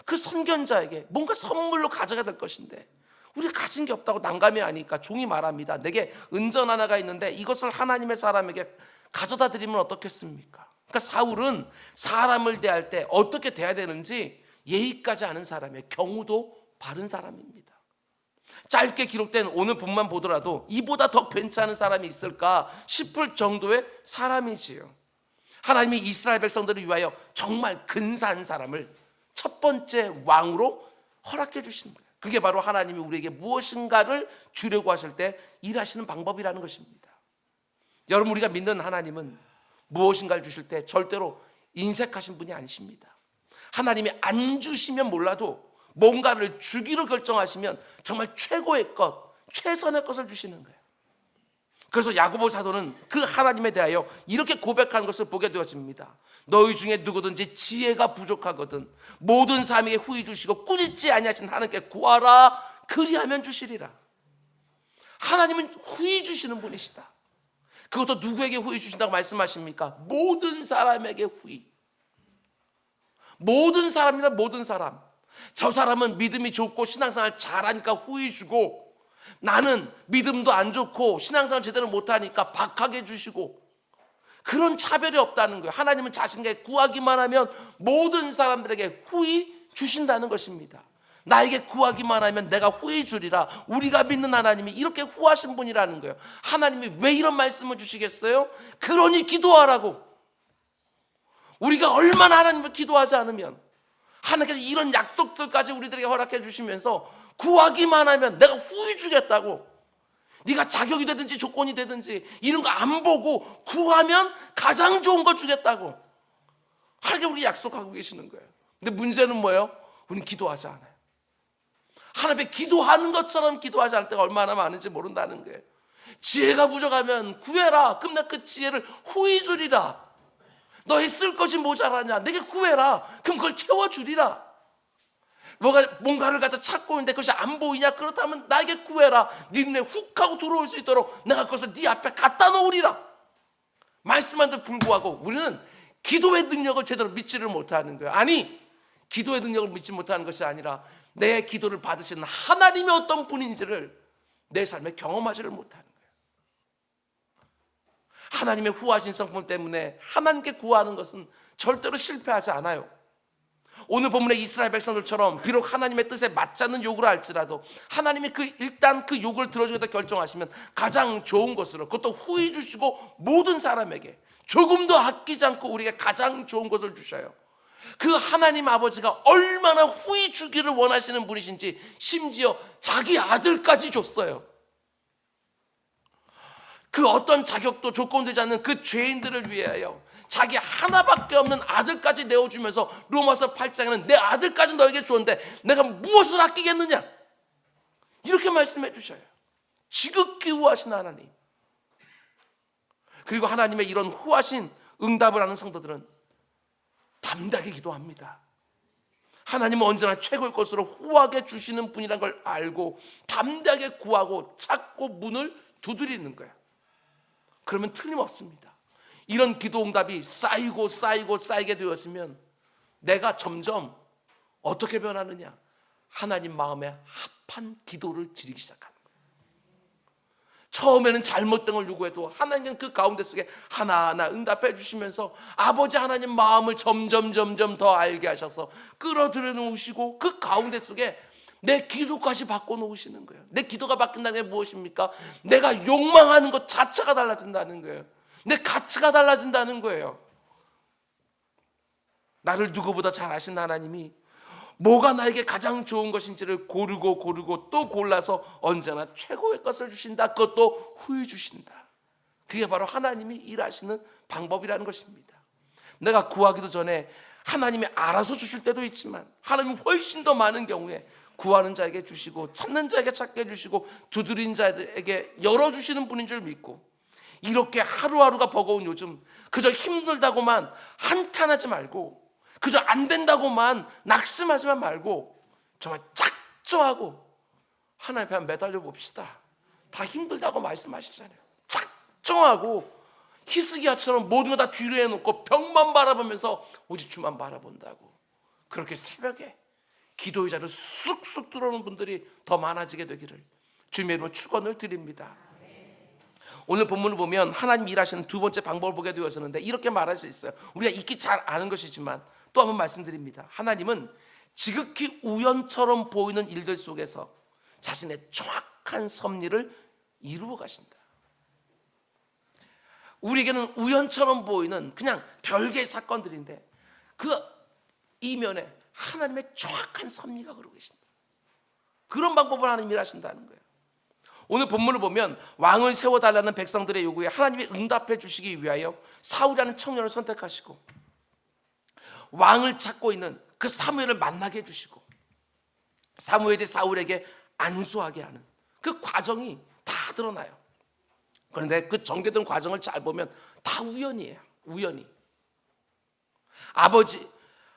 Speaker 1: 그 선견자에게 뭔가 선물로 가져가야 될 것인데 우리가 가진 게 없다고 난감해하니까 종이 말합니다. 내게 은전 하나가 있는데 이것을 하나님의 사람에게 가져다 드리면 어떻겠습니까? 그러니까 사울은 사람을 대할 때 어떻게 대해야 되는지 예의까지 아는 사람이에요. 경우도 바른 사람입니다. 짧게 기록된 오늘 본만 보더라도 이보다 더 괜찮은 사람이 있을까 싶을 정도의 사람이지요. 하나님이 이스라엘 백성들을 위하여 정말 근사한 사람을 첫 번째 왕으로 허락해 주신 거예요. 그게 바로 하나님이 우리에게 무엇인가를 주려고 하실 때 일하시는 방법이라는 것입니다. 여러분, 우리가 믿는 하나님은 무엇인가를 주실 때 절대로 인색하신 분이 아니십니다. 하나님이 안 주시면 몰라도 뭔가를 주기로 결정하시면 정말 최고의 것, 최선의 것을 주시는 거예요. 그래서 야고보 사도는 그 하나님에 대하여 이렇게 고백하는 것을 보게 되어집니다. 너희 중에 누구든지 지혜가 부족하거든 모든 사람에게 후히 주시고 꾸짖지 아니하신 하나님께 구하라, 그리하면 주시리라. 하나님은 후히 주시는 분이시다. 그것도 누구에게 후히 주신다고 말씀하십니까? 모든 사람에게 후히. 모든 사람이다. 모든 사람. 저 사람은 믿음이 좋고 신앙생활 잘하니까 후히 주고, 나는 믿음도 안 좋고 신앙생활 제대로 못하니까 박하게 주시고, 그런 차별이 없다는 거예요. 하나님은 자신에게 구하기만 하면 모든 사람들에게 후히 주신다는 것입니다. 나에게 구하기만 하면 내가 후히 주리라. 우리가 믿는 하나님이 이렇게 후하신 분이라는 거예요. 하나님이 왜 이런 말씀을 주시겠어요? 그러니 기도하라고. 우리가 얼마나 하나님을 기도하지 않으면 하나님께서 이런 약속들까지 우리들에게 허락해 주시면서 구하기만 하면 내가 후히 주겠다고. 네가 자격이 되든지 조건이 되든지 이런 거 안 보고 구하면 가장 좋은 거 주겠다고 하나님께 우리 약속하고 계시는 거예요. 근데 문제는 뭐예요? 우리는 기도하지 않아요. 하나님께 기도하는 것처럼 기도하지 않을 때가 얼마나 많은지 모른다는 거예요. 지혜가 부족하면 구해라. 그럼 내가 그 지혜를 후히 주리라. 너희 쓸 것이 모자라냐? 내게 구해라. 그럼 그걸 채워주리라. 뭔가를 갖다 찾고 있는데 그것이 안 보이냐? 그렇다면 나에게 구해라. 네 눈에 훅 하고 들어올 수 있도록 내가 그것을 네 앞에 갖다 놓으리라. 말씀한데 불구하고 우리는 기도의 능력을 제대로 믿지를 못하는 거예요. 아니, 기도의 능력을 믿지 못하는 것이 아니라 내 기도를 받으시는 하나님이 어떤 분인지를 내 삶에 경험하지를 못하는 거예요. 하나님의 후하신 성품 때문에 하나님께 구하는 것은 절대로 실패하지 않아요. 오늘 본문의 이스라엘 백성들처럼 비록 하나님의 뜻에 맞지 않는 요구를 할지라도 하나님이 일단 그 요구를 들어주겠다 결정하시면 가장 좋은 것으로, 그것도 후히 주시고 모든 사람에게 조금도 아끼지 않고 우리에게 가장 좋은 것을 주셔요. 그 하나님 아버지가 얼마나 후히 주기를 원하시는 분이신지 심지어 자기 아들까지 줬어요. 그 어떤 자격도 조건되지 않는 그 죄인들을 위하여 자기 하나밖에 없는 아들까지 내어주면서 로마서 8장에는 내 아들까지 너에게 줬는데 내가 무엇을 아끼겠느냐, 이렇게 말씀해 주셔요. 지극히 후하신 하나님. 그리고 하나님의 이런 후하신 응답을 하는 성도들은 담대하게 기도합니다. 하나님은 언제나 최고의 것으로 후하게 주시는 분이라는 걸 알고 담대하게 구하고 찾고 문을 두드리는 거예요. 그러면 틀림없습니다. 이런 기도 응답이 쌓이고 쌓이게 되었으면 내가 점점 어떻게 변하느냐? 하나님 마음에 합한 기도를 드리기 시작합니다. 처음에는 잘못된 걸 요구해도 하나님은 그 가운데 속에 하나하나 응답해 주시면서 아버지 하나님 마음을 점점 더 알게 하셔서 끌어들여 놓으시고 그 가운데 속에 내 기도까지 바꿔놓으시는 거예요. 내 기도가 바뀐다는 게 무엇입니까? 내가 욕망하는 것 자체가 달라진다는 거예요. 내 가치가 달라진다는 거예요. 나를 누구보다 잘 아신 하나님이 뭐가 나에게 가장 좋은 것인지를 고르고 또 골라서 언제나 최고의 것을 주신다. 그것도 후히 주신다. 그게 바로 하나님이 일하시는 방법이라는 것입니다. 내가 구하기도 전에 하나님이 알아서 주실 때도 있지만 하나님이 훨씬 더 많은 경우에 구하는 자에게 주시고 찾는 자에게 찾게 해주시고 두드린 자에게 열어주시는 분인 줄 믿고, 이렇게 하루하루가 버거운 요즘 그저 힘들다고만 한탄하지 말고, 그저 안 된다고만 낙심하지만 말고 정말 작정하고 하나님 앞에 매달려 봅시다. 다 힘들다고 말씀하시잖아요. 작정하고 히스기야처럼 모든 거 다 뒤로 해놓고 벽만 바라보면서 오직 주만 바라본다고, 그렇게 새벽에 기도의 자를 쑥쑥 들어오는 분들이 더 많아지게 되기를 주님의 이름으로 축원을 드립니다. 오늘 본문을 보면 하나님 일하시는 두 번째 방법을 보게 되었었는데, 이렇게 말할 수 있어요. 우리가 익히 잘 아는 것이지만 또 한번 말씀드립니다. 하나님은 지극히 우연처럼 보이는 일들 속에서 자신의 정확한 섭리를 이루어 가신다. 우리에게는 우연처럼 보이는 그냥 별개의 사건들인데 그 이면에 하나님의 정확한 섭리가 그러고 계신다. 그런 방법을 하나님이 일하신다는 거예요. 오늘 본문을 보면 왕을 세워달라는 백성들의 요구에 하나님이 응답해 주시기 위하여 사울이라는 청년을 선택하시고 왕을 찾고 있는 그 사무엘을 만나게 해주시고 사무엘이 사울에게 안수하게 하는 그 과정이 다 드러나요. 그런데 그 전개된 과정을 잘 보면 다 우연이에요. 우연히.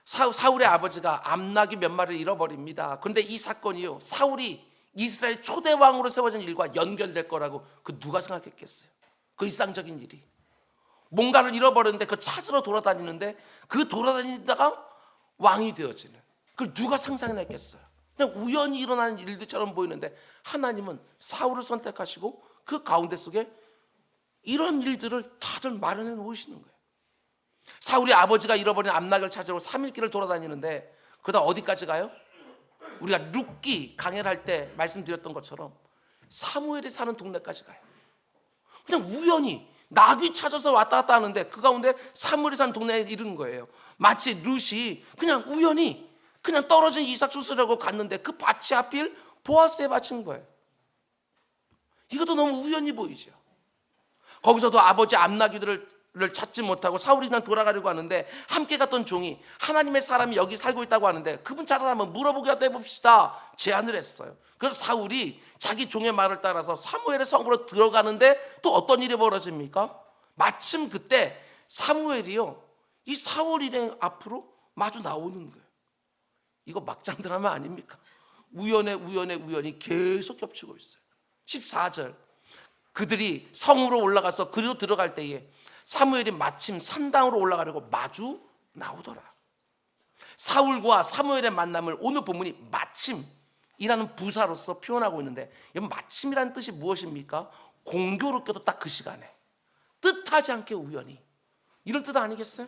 Speaker 1: 사울의 아버지가 암나귀 몇 마리를 잃어버립니다. 그런데 이 사건이요, 사울이 이스라엘 초대 왕으로 세워진 일과 연결될 거라고 그 누가 생각했겠어요? 그 일상적인 일이. 뭔가를 잃어버렸는데 그 찾으러 돌아다니는데 그 돌아다니다가 왕이 되어지는, 그걸 누가 상상했겠어요? 그냥 우연히 일어나는 일들처럼 보이는데 하나님은 사울을 선택하시고 그 가운데 속에 이런 일들을 다들 마련해 놓으시는 거예요. 사울의 아버지가 잃어버린 암나귀를 찾으러 3일길을 돌아다니는데 그러다 어디까지 가요? 우리가 룻기 강해를 할 때 말씀드렸던 것처럼 사무엘이 사는 동네까지 가요. 그냥 우연히 나귀 찾아서 왔다 갔다 하는데 그 가운데 사무엘이 사는 동네에 이르는 거예요. 마치 룻이 그냥 우연히 그냥 떨어진 이삭 수수라고 갔는데 그 밭이 하필 보아스의 밭인 거예요. 이것도 너무 우연히 보이죠. 거기서도 아버지 암나귀들을 찾지 못하고 사울이 그냥 돌아가려고 하는데 함께 갔던 종이 하나님의 사람이 여기 살고 있다고 하는데 그분 찾아서 한번 물어보기라도 해봅시다 제안을 했어요. 그래서 사울이 자기 종의 말을 따라서 사무엘의 성으로 들어가는데 또 어떤 일이 벌어집니까? 마침 그때 사무엘이요, 이 사울 일행 앞으로 마주 나오는 거예요. 이거 막장 드라마 아닙니까? 우연히 계속 겹치고 있어요. 14절, 그들이 성으로 올라가서 그리로 들어갈 때에 사무엘이 마침 산당으로 올라가려고 마주 나오더라. 사울과 사무엘의 만남을 오늘 본문이 마침이라는 부사로서 표현하고 있는데, 여러분 마침이라는 뜻이 무엇입니까? 공교롭게도 딱 그 시간에 뜻하지 않게 우연히, 이런 뜻 아니겠어요?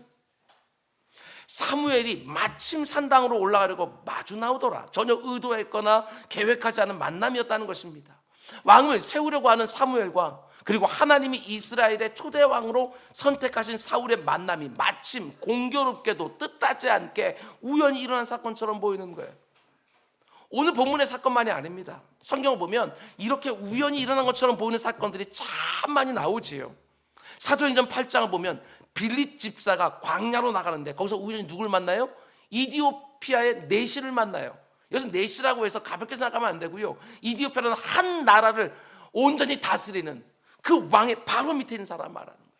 Speaker 1: 사무엘이 마침 산당으로 올라가려고 마주 나오더라. 전혀 의도했거나 계획하지 않은 만남이었다는 것입니다. 왕을 세우려고 하는 사무엘과 그리고 하나님이 이스라엘의 초대 왕으로 선택하신 사울의 만남이 마침 공교롭게도 뜻하지 않게 우연히 일어난 사건처럼 보이는 거예요. 오늘 본문의 사건만이 아닙니다. 성경을 보면 이렇게 우연히 일어난 것처럼 보이는 사건들이 참 많이 나오지요. 사도행전 8장을 보면 빌립 집사가 광야로 나가는데 거기서 우연히 누굴 만나요? 이디오피아의 내시를 만나요. 여기서 내시라고 해서 가볍게 생각하면 안 되고요, 이디오피아는 한 나라를 온전히 다스리는 그 왕의 바로 밑에 있는 사람 말하는 거예요.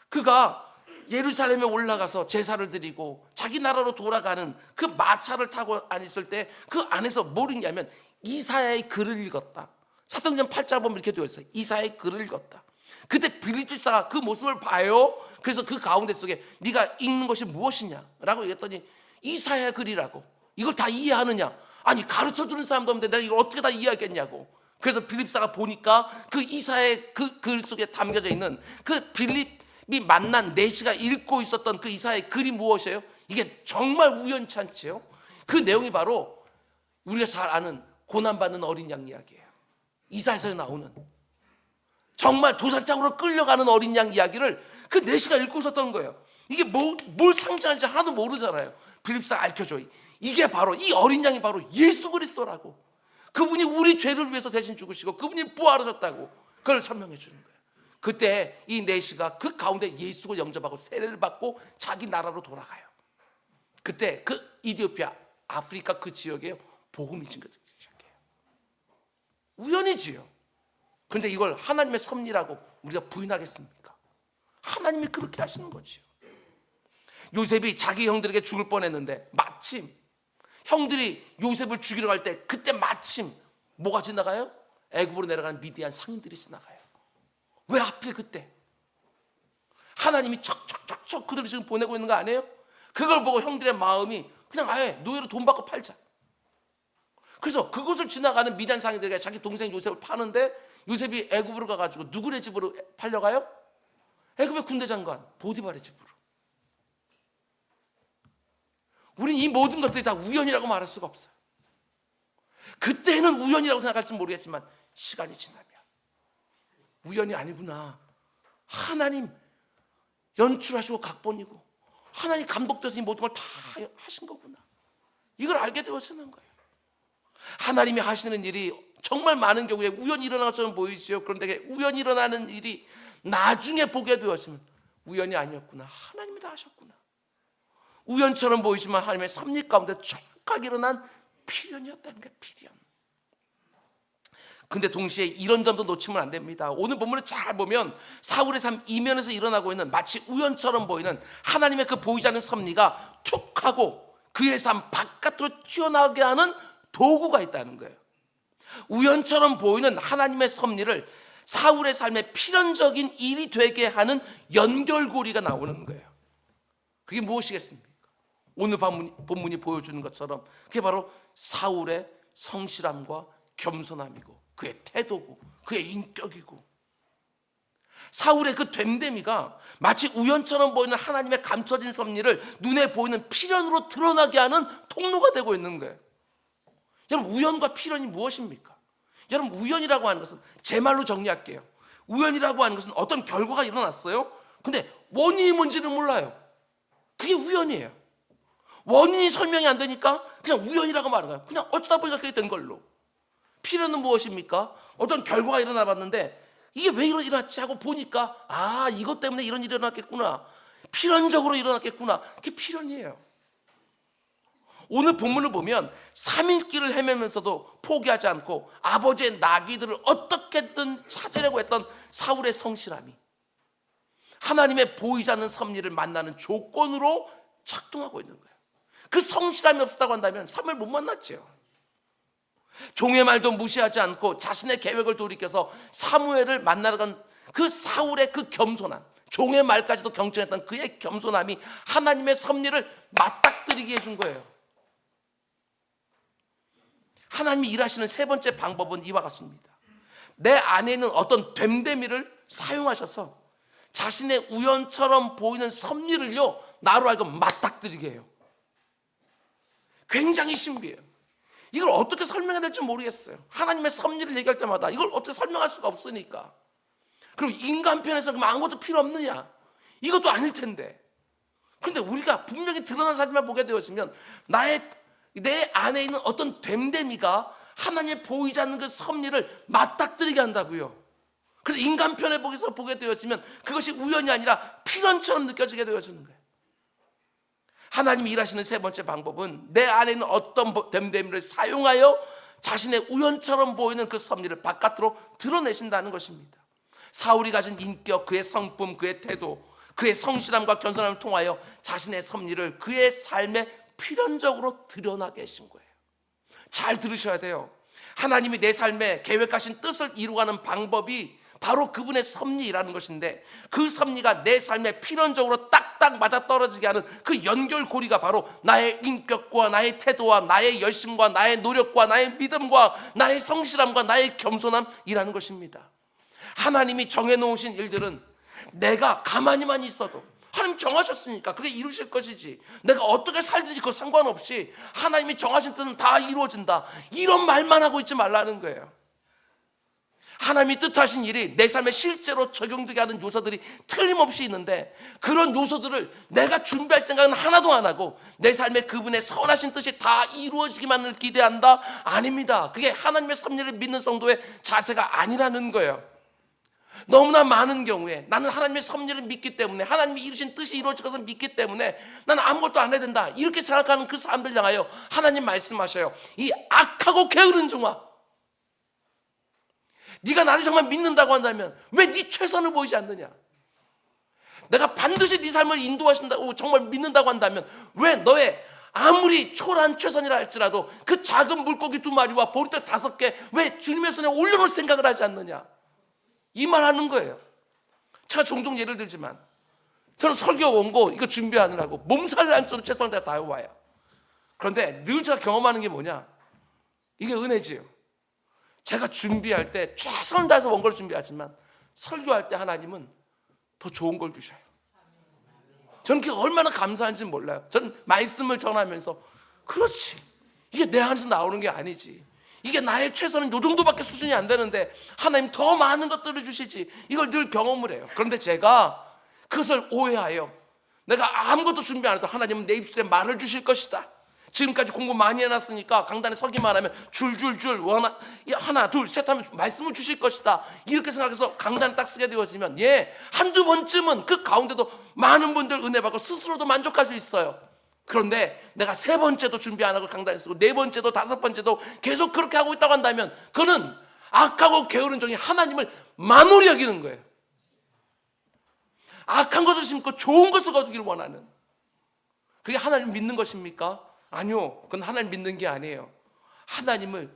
Speaker 1: 그가 예루살렘에 올라가서 제사를 드리고 자기 나라로 돌아가는 그 마차를 타고 있을 때 그 안에서 뭘 읽냐면 이사야의 글을 읽었다. 사도행전 8장 보면 이렇게 되어 있어요. 이사야의 글을 읽었다. 그때 빌립 집사가 그 모습을 봐요. 그래서 그 가운데 속에 네가 읽는 것이 무엇이냐라고 얘기했더니 이사야의 글이라고. 이걸 다 이해하느냐? 아니 가르쳐주는 사람도 없는데 내가 이걸 어떻게 다 이해하겠냐고. 그래서 빌립사가 보니까 그 이사야의 그 글 속에 담겨져 있는 그 빌립이 만난 내시가 읽고 있었던 그 이사야의 글이 무엇이에요? 이게 정말 우연치 않지요. 그 내용이 바로 우리가 잘 아는 고난받는 어린 양 이야기예요. 이사야서에 나오는 정말 도살장으로 끌려가는 어린 양 이야기를 그 내시가 읽고 있었던 거예요. 이게 뭘 상징하는지 하나도 모르잖아요. 빌립사 알켜줘. 이게 바로, 이 어린 양이 바로 예수 그리스도라고. 그분이 우리 죄를 위해서 대신 죽으시고 그분이 부활하셨다고 그걸 설명해 주는 거예요. 그때 이 내시가 그 가운데 예수를 영접하고 세례를 받고 자기 나라로 돌아가요. 그때 그 이디오피아, 아프리카 그 지역에 복음이 증거되기 시작해요. 우연이지요. 그런데 이걸 하나님의 섭리라고 우리가 부인하겠습니까? 하나님이 그렇게 하시는 거지요. 요셉이 자기 형들에게 죽을 뻔했는데 마침 형들이 요셉을 죽이러 갈 때 그때 마침 뭐가 지나가요? 애굽으로 내려가는 미디안 상인들이 지나가요. 왜 하필 그때? 하나님이 척척척척 그들을 지금 보내고 있는 거 아니에요? 그걸 보고 형들의 마음이 그냥 아예 노예로 돈 받고 팔자. 그래서 그곳을 지나가는 미디안 상인들에게 자기 동생 요셉을 파는데 요셉이 애굽으로 가가지고 누구네 집으로 팔려가요? 애굽의 군대 장관 보디발의 집으로. 우리는 이 모든 것들이 다 우연이라고 말할 수가 없어요. 그때는 우연이라고 생각할지 모르겠지만 시간이 지나면 우연이 아니구나. 하나님 연출하시고 각본이고 하나님 감독돼서 이 모든 걸 다 하신 거구나. 이걸 알게 되어지는 거예요. 하나님이 하시는 일이 정말 많은 경우에 우연히 일어나는 것처럼 보이지요. 그런데 우연히 일어나는 일이 나중에 보게 되었으면 우연이 아니었구나. 하나님이 다 하셨구나. 우연처럼 보이지만 하나님의 섭리 가운데 촉각 일어난 필연이었다는 게 필연. 근데 동시에 이런 점도 놓치면 안 됩니다. 오늘 본문을 잘 보면 사울의 삶 이면에서 일어나고 있는 마치 우연처럼 보이는 하나님의 그 보이지 않는 섭리가 툭하고 그의 삶 바깥으로 튀어나오게 하는 도구가 있다는 거예요. 우연처럼 보이는 하나님의 섭리를 사울의 삶에 필연적인 일이 되게 하는 연결고리가 나오는 거예요. 그게 무엇이겠습니까? 오늘 본문이 보여주는 것처럼 그게 바로 사울의 성실함과 겸손함이고 그의 태도고 그의 인격이고 사울의 그 됨됨이가 마치 우연처럼 보이는 하나님의 감춰진 섭리를 눈에 보이는 필연으로 드러나게 하는 통로가 되고 있는 거예요. 여러분, 우연과 필연이 무엇입니까? 여러분, 우연이라고 하는 것은 제 말로 정리할게요. 우연이라고 하는 것은 어떤 결과가 일어났어요. 근데 원인이 뭔지를 몰라요. 그게 우연이에요. 원인이 설명이 안 되니까 그냥 우연이라고 말하는 거예요. 그냥 어쩌다 보니까 그게 된 걸로. 필연은 무엇입니까? 어떤 결과가 일어나 봤는데 이게 왜 일어났지 하고 보니까 아, 이것 때문에 이런 일이 일어났겠구나. 필연적으로 일어났겠구나. 그게 필연이에요. 오늘 본문을 보면 3일길을 헤매면서도 포기하지 않고 아버지의 나귀들을 어떻게든 찾으려고 했던 사울의 성실함이 하나님의 보이지 않는 섭리를 만나는 조건으로 작동하고 있는 거예요. 그 성실함이 없었다고 한다면 삶을 못 만났죠. 종의 말도 무시하지 않고 자신의 계획을 돌이켜서 사무엘을 만나러 간 그 사울의 그 겸손함, 종의 말까지도 경청했던 그의 겸손함이 하나님의 섭리를 맞닥뜨리게 해준 거예요. 하나님이 일하시는 세 번째 방법은 이와 같습니다. 내 안에 있는 어떤 됨됨이를 사용하셔서 자신의 우연처럼 보이는 섭리를요 나로 하여금 맞닥뜨리게 해요. 굉장히 신비해요. 이걸 어떻게 설명해야 될지 모르겠어요. 하나님의 섭리를 얘기할 때마다 이걸 어떻게 설명할 수가 없으니까. 그리고 인간 편에서 그럼 아무것도 필요 없느냐? 이것도 아닐 텐데. 그런데 우리가 분명히 드러난 사진만 보게 되었으면 내 안에 있는 어떤 됨됨이가 하나님의 보이지 않는 그 섭리를 맞닥뜨리게 한다고요. 그래서 인간 편에 보게 되었으면 그것이 우연이 아니라 필연처럼 느껴지게 되어지는 거예요. 하나님이 일하시는 세 번째 방법은 내 안에 있는 어떤 됨됨이를 사용하여 자신의 우연처럼 보이는 그 섭리를 바깥으로 드러내신다는 것입니다. 사울이 가진 인격, 그의 성품, 그의 태도, 그의 성실함과 겸손함을 통하여 자신의 섭리를 그의 삶에 필연적으로 드러나게 하신 거예요. 잘 들으셔야 돼요. 하나님이 내 삶에 계획하신 뜻을 이루어가는 방법이 바로 그분의 섭리라는 것인데 그 섭리가 내 삶에 필연적으로 딱딱 맞아떨어지게 하는 그 연결고리가 바로 나의 인격과 나의 태도와 나의 열심과 나의 노력과 나의 믿음과 나의 성실함과 나의 겸손함이라는 것입니다. 하나님이 정해놓으신 일들은 내가 가만히만 있어도 하나님 정하셨으니까 그게 이루실 것이지, 내가 어떻게 살든지 그거 상관없이 하나님이 정하신 뜻은 다 이루어진다, 이런 말만 하고 있지 말라는 거예요. 하나님이 뜻하신 일이 내 삶에 실제로 적용되게 하는 요소들이 틀림없이 있는데, 그런 요소들을 내가 준비할 생각은 하나도 안 하고 내 삶에 그분의 선하신 뜻이 다 이루어지기만을 기대한다? 아닙니다. 그게 하나님의 섭리를 믿는 성도의 자세가 아니라는 거예요. 너무나 많은 경우에 나는 하나님의 섭리를 믿기 때문에, 하나님이 이루신 뜻이 이루어질 것을 믿기 때문에 나는 아무것도 안 해야 된다, 이렇게 생각하는 그 사람들 향하여 하나님 말씀하셔요. 이 악하고 게으른 종아, 네가 나를 정말 믿는다고 한다면 왜 네 최선을 보이지 않느냐? 내가 반드시 네 삶을 인도하신다고 정말 믿는다고 한다면 왜 너의 아무리 초라한 최선이라 할지라도 그 작은 물고기 2마리와 보리떡 5개 왜 주님의 손에 올려놓을 생각을 하지 않느냐? 이 말하는 거예요. 제가 종종 예를 들지만, 저는 설교 원고 이거 준비하느라고 몸살날 정도로 최선을 다해 와요. 그런데 늘 제가 경험하는 게 뭐냐? 이게 은혜지요. 제가 준비할 때 최선을 다해서 원고를 준비하지만 설교할 때 하나님은 더 좋은 걸 주셔요. 저는 그게 얼마나 감사한지 몰라요. 저는 말씀을 전하면서, 그렇지, 이게 내 안에서 나오는 게 아니지, 이게 나의 최선은 요 정도밖에 수준이 안 되는데 하나님 더 많은 것들을 주시지, 이걸 늘 경험을 해요. 그런데 제가 그것을 오해하여 내가 아무것도 준비 안 해도 하나님은 내 입술에 말을 주실 것이다, 지금까지 공부 많이 해놨으니까 강단에 서기만 하면 줄줄줄 하나 둘 셋 하면 말씀을 주실 것이다, 이렇게 생각해서 강단에 딱 쓰게 되어지면 한두 번쯤은 그 가운데도 많은 분들 은혜 받고 스스로도 만족할 수 있어요. 그런데 내가 3번째도 준비 안 하고 강단에 쓰고 4번째도 5번째도 계속 그렇게 하고 있다고 한다면 그는 악하고 게으른 종이 하나님을 만홀히 여기는 거예요. 악한 것을 심고 좋은 것을 거두길 원하는, 그게 하나님 믿는 것입니까? 아니요, 그건 하나님 믿는 게 아니에요. 하나님을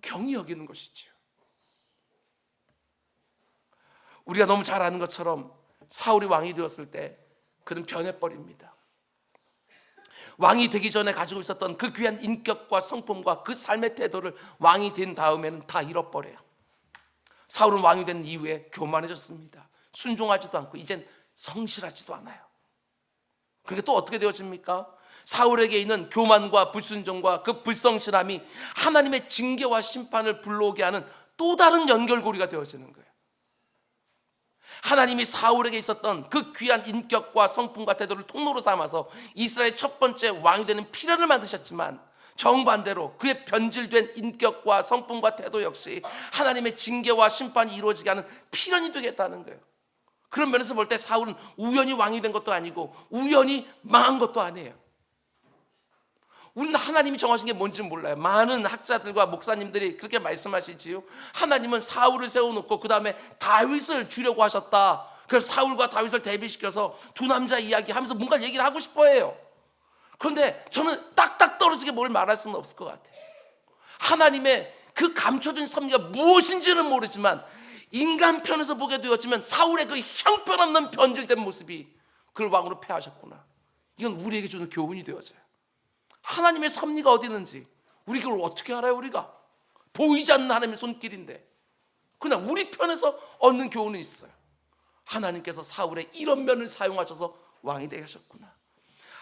Speaker 1: 경히 여기는 것이죠. 우리가 너무 잘 아는 것처럼 사울이 왕이 되었을 때 그는 변해버립니다. 왕이 되기 전에 가지고 있었던 그 귀한 인격과 성품과 그 삶의 태도를 왕이 된 다음에는 다 잃어버려요. 사울은 왕이 된 이후에 교만해졌습니다. 순종하지도 않고 이젠 성실하지도 않아요. 그게 또 어떻게 되어집니까? 사울에게 있는 교만과 불순종과 그 불성실함이 하나님의 징계와 심판을 불러오게 하는 또 다른 연결고리가 되어지는 거예요. 하나님이 사울에게 있었던 그 귀한 인격과 성품과 태도를 통로로 삼아서 이스라엘의 첫 번째 왕이 되는 필연을 만드셨지만, 정반대로 그의 변질된 인격과 성품과 태도 역시 하나님의 징계와 심판이 이루어지게 하는 필연이 되겠다는 거예요. 그런 면에서 볼 때 사울은 우연히 왕이 된 것도 아니고 우연히 망한 것도 아니에요. 우리는 하나님이 정하신 게 뭔지 몰라요. 많은 학자들과 목사님들이 그렇게 말씀하시지요. 하나님은 사울을 세워놓고 그 다음에 다윗을 주려고 하셨다. 그래서 사울과 다윗을 대비시켜서 두 남자 이야기하면서 뭔가 얘기를 하고 싶어 해요. 그런데 저는 딱딱 떨어지게 뭘 말할 수는 없을 것 같아요. 하나님의 그 감춰진 섭리가 무엇인지는 모르지만 인간 편에서 보게 되었지만 사울의 그 형편없는 변질된 모습이 그를 왕으로 폐하셨구나. 이건 우리에게 주는 교훈이 되어져요. 하나님의 섭리가 어디 있는지 우리 그걸 어떻게 알아요? 우리가 보이지 않는 하나님의 손길인데, 그냥 우리 편에서 얻는 교훈은 있어요. 하나님께서 사울의 이런 면을 사용하셔서 왕이 되게 하셨구나.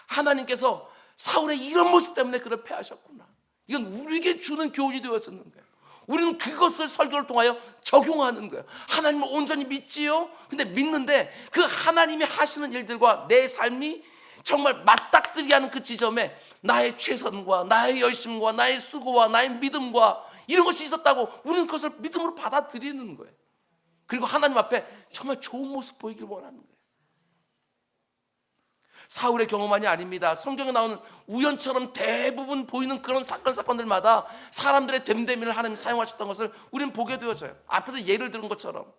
Speaker 1: 하나님께서 사울의 이런 모습 때문에 그를 폐하셨구나. 이건 우리에게 주는 교훈이 되어지는 거예요. 우리는 그것을 설교를 통하여 적용하는 거예요. 하나님을 온전히 믿지요? 근데 믿는데 그 하나님이 하시는 일들과 내 삶이 정말 맞닥뜨리게 하는 그 지점에 나의 최선과 나의 열심과 나의 수고와 나의 믿음과 이런 것이 있었다고 우리는 그것을 믿음으로 받아들이는 거예요. 그리고 하나님 앞에 정말 좋은 모습 보이길 원하는 거예요. 사울의 경험만이 아닙니다. 성경에 나오는 우연처럼 대부분 보이는 그런 사건들마다 사람들의 됨됨이를 하나님이 사용하셨던 것을 우리는 보게 되어져요. 앞에서 예를 들은 것처럼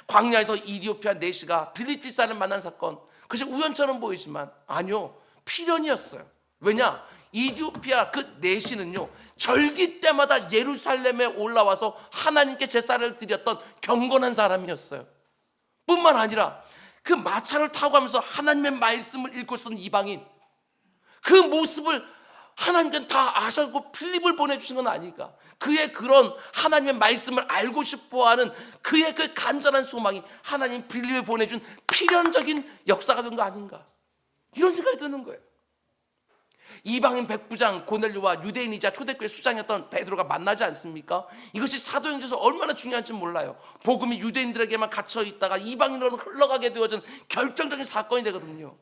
Speaker 1: 광야에서 이디오피아 내시가 빌립지 사람을 만난 사건, 그것이 우연처럼 보이지만 아니요, 필연이었어요. 왜냐? 이디오피아 그 내시는요, 절기 때마다 예루살렘에 올라와서 하나님께 제사를 드렸던 경건한 사람이었어요. 뿐만 아니라 그 마차를 타고 가면서 하나님의 말씀을 읽고 있었던 이방인, 그 모습을 하나님께는 다 아셨고 필립을 보내주신 건 아닐까. 그의 그런 하나님의 말씀을 알고 싶어하는 그의 그 간절한 소망이 하나님 빌립을 보내준 필연적인 역사가 된 거 아닌가, 이런 생각이 드는 거예요. 이방인 백부장 고넬료와 유대인이자 초대교회 수장이었던 베드로가 만나지 않습니까? 이것이 사도행전에서 얼마나 중요한지 몰라요. 복음이 유대인들에게만 갇혀 있다가 이방인으로 흘러가게 되어진 결정적인 사건이 되거든요.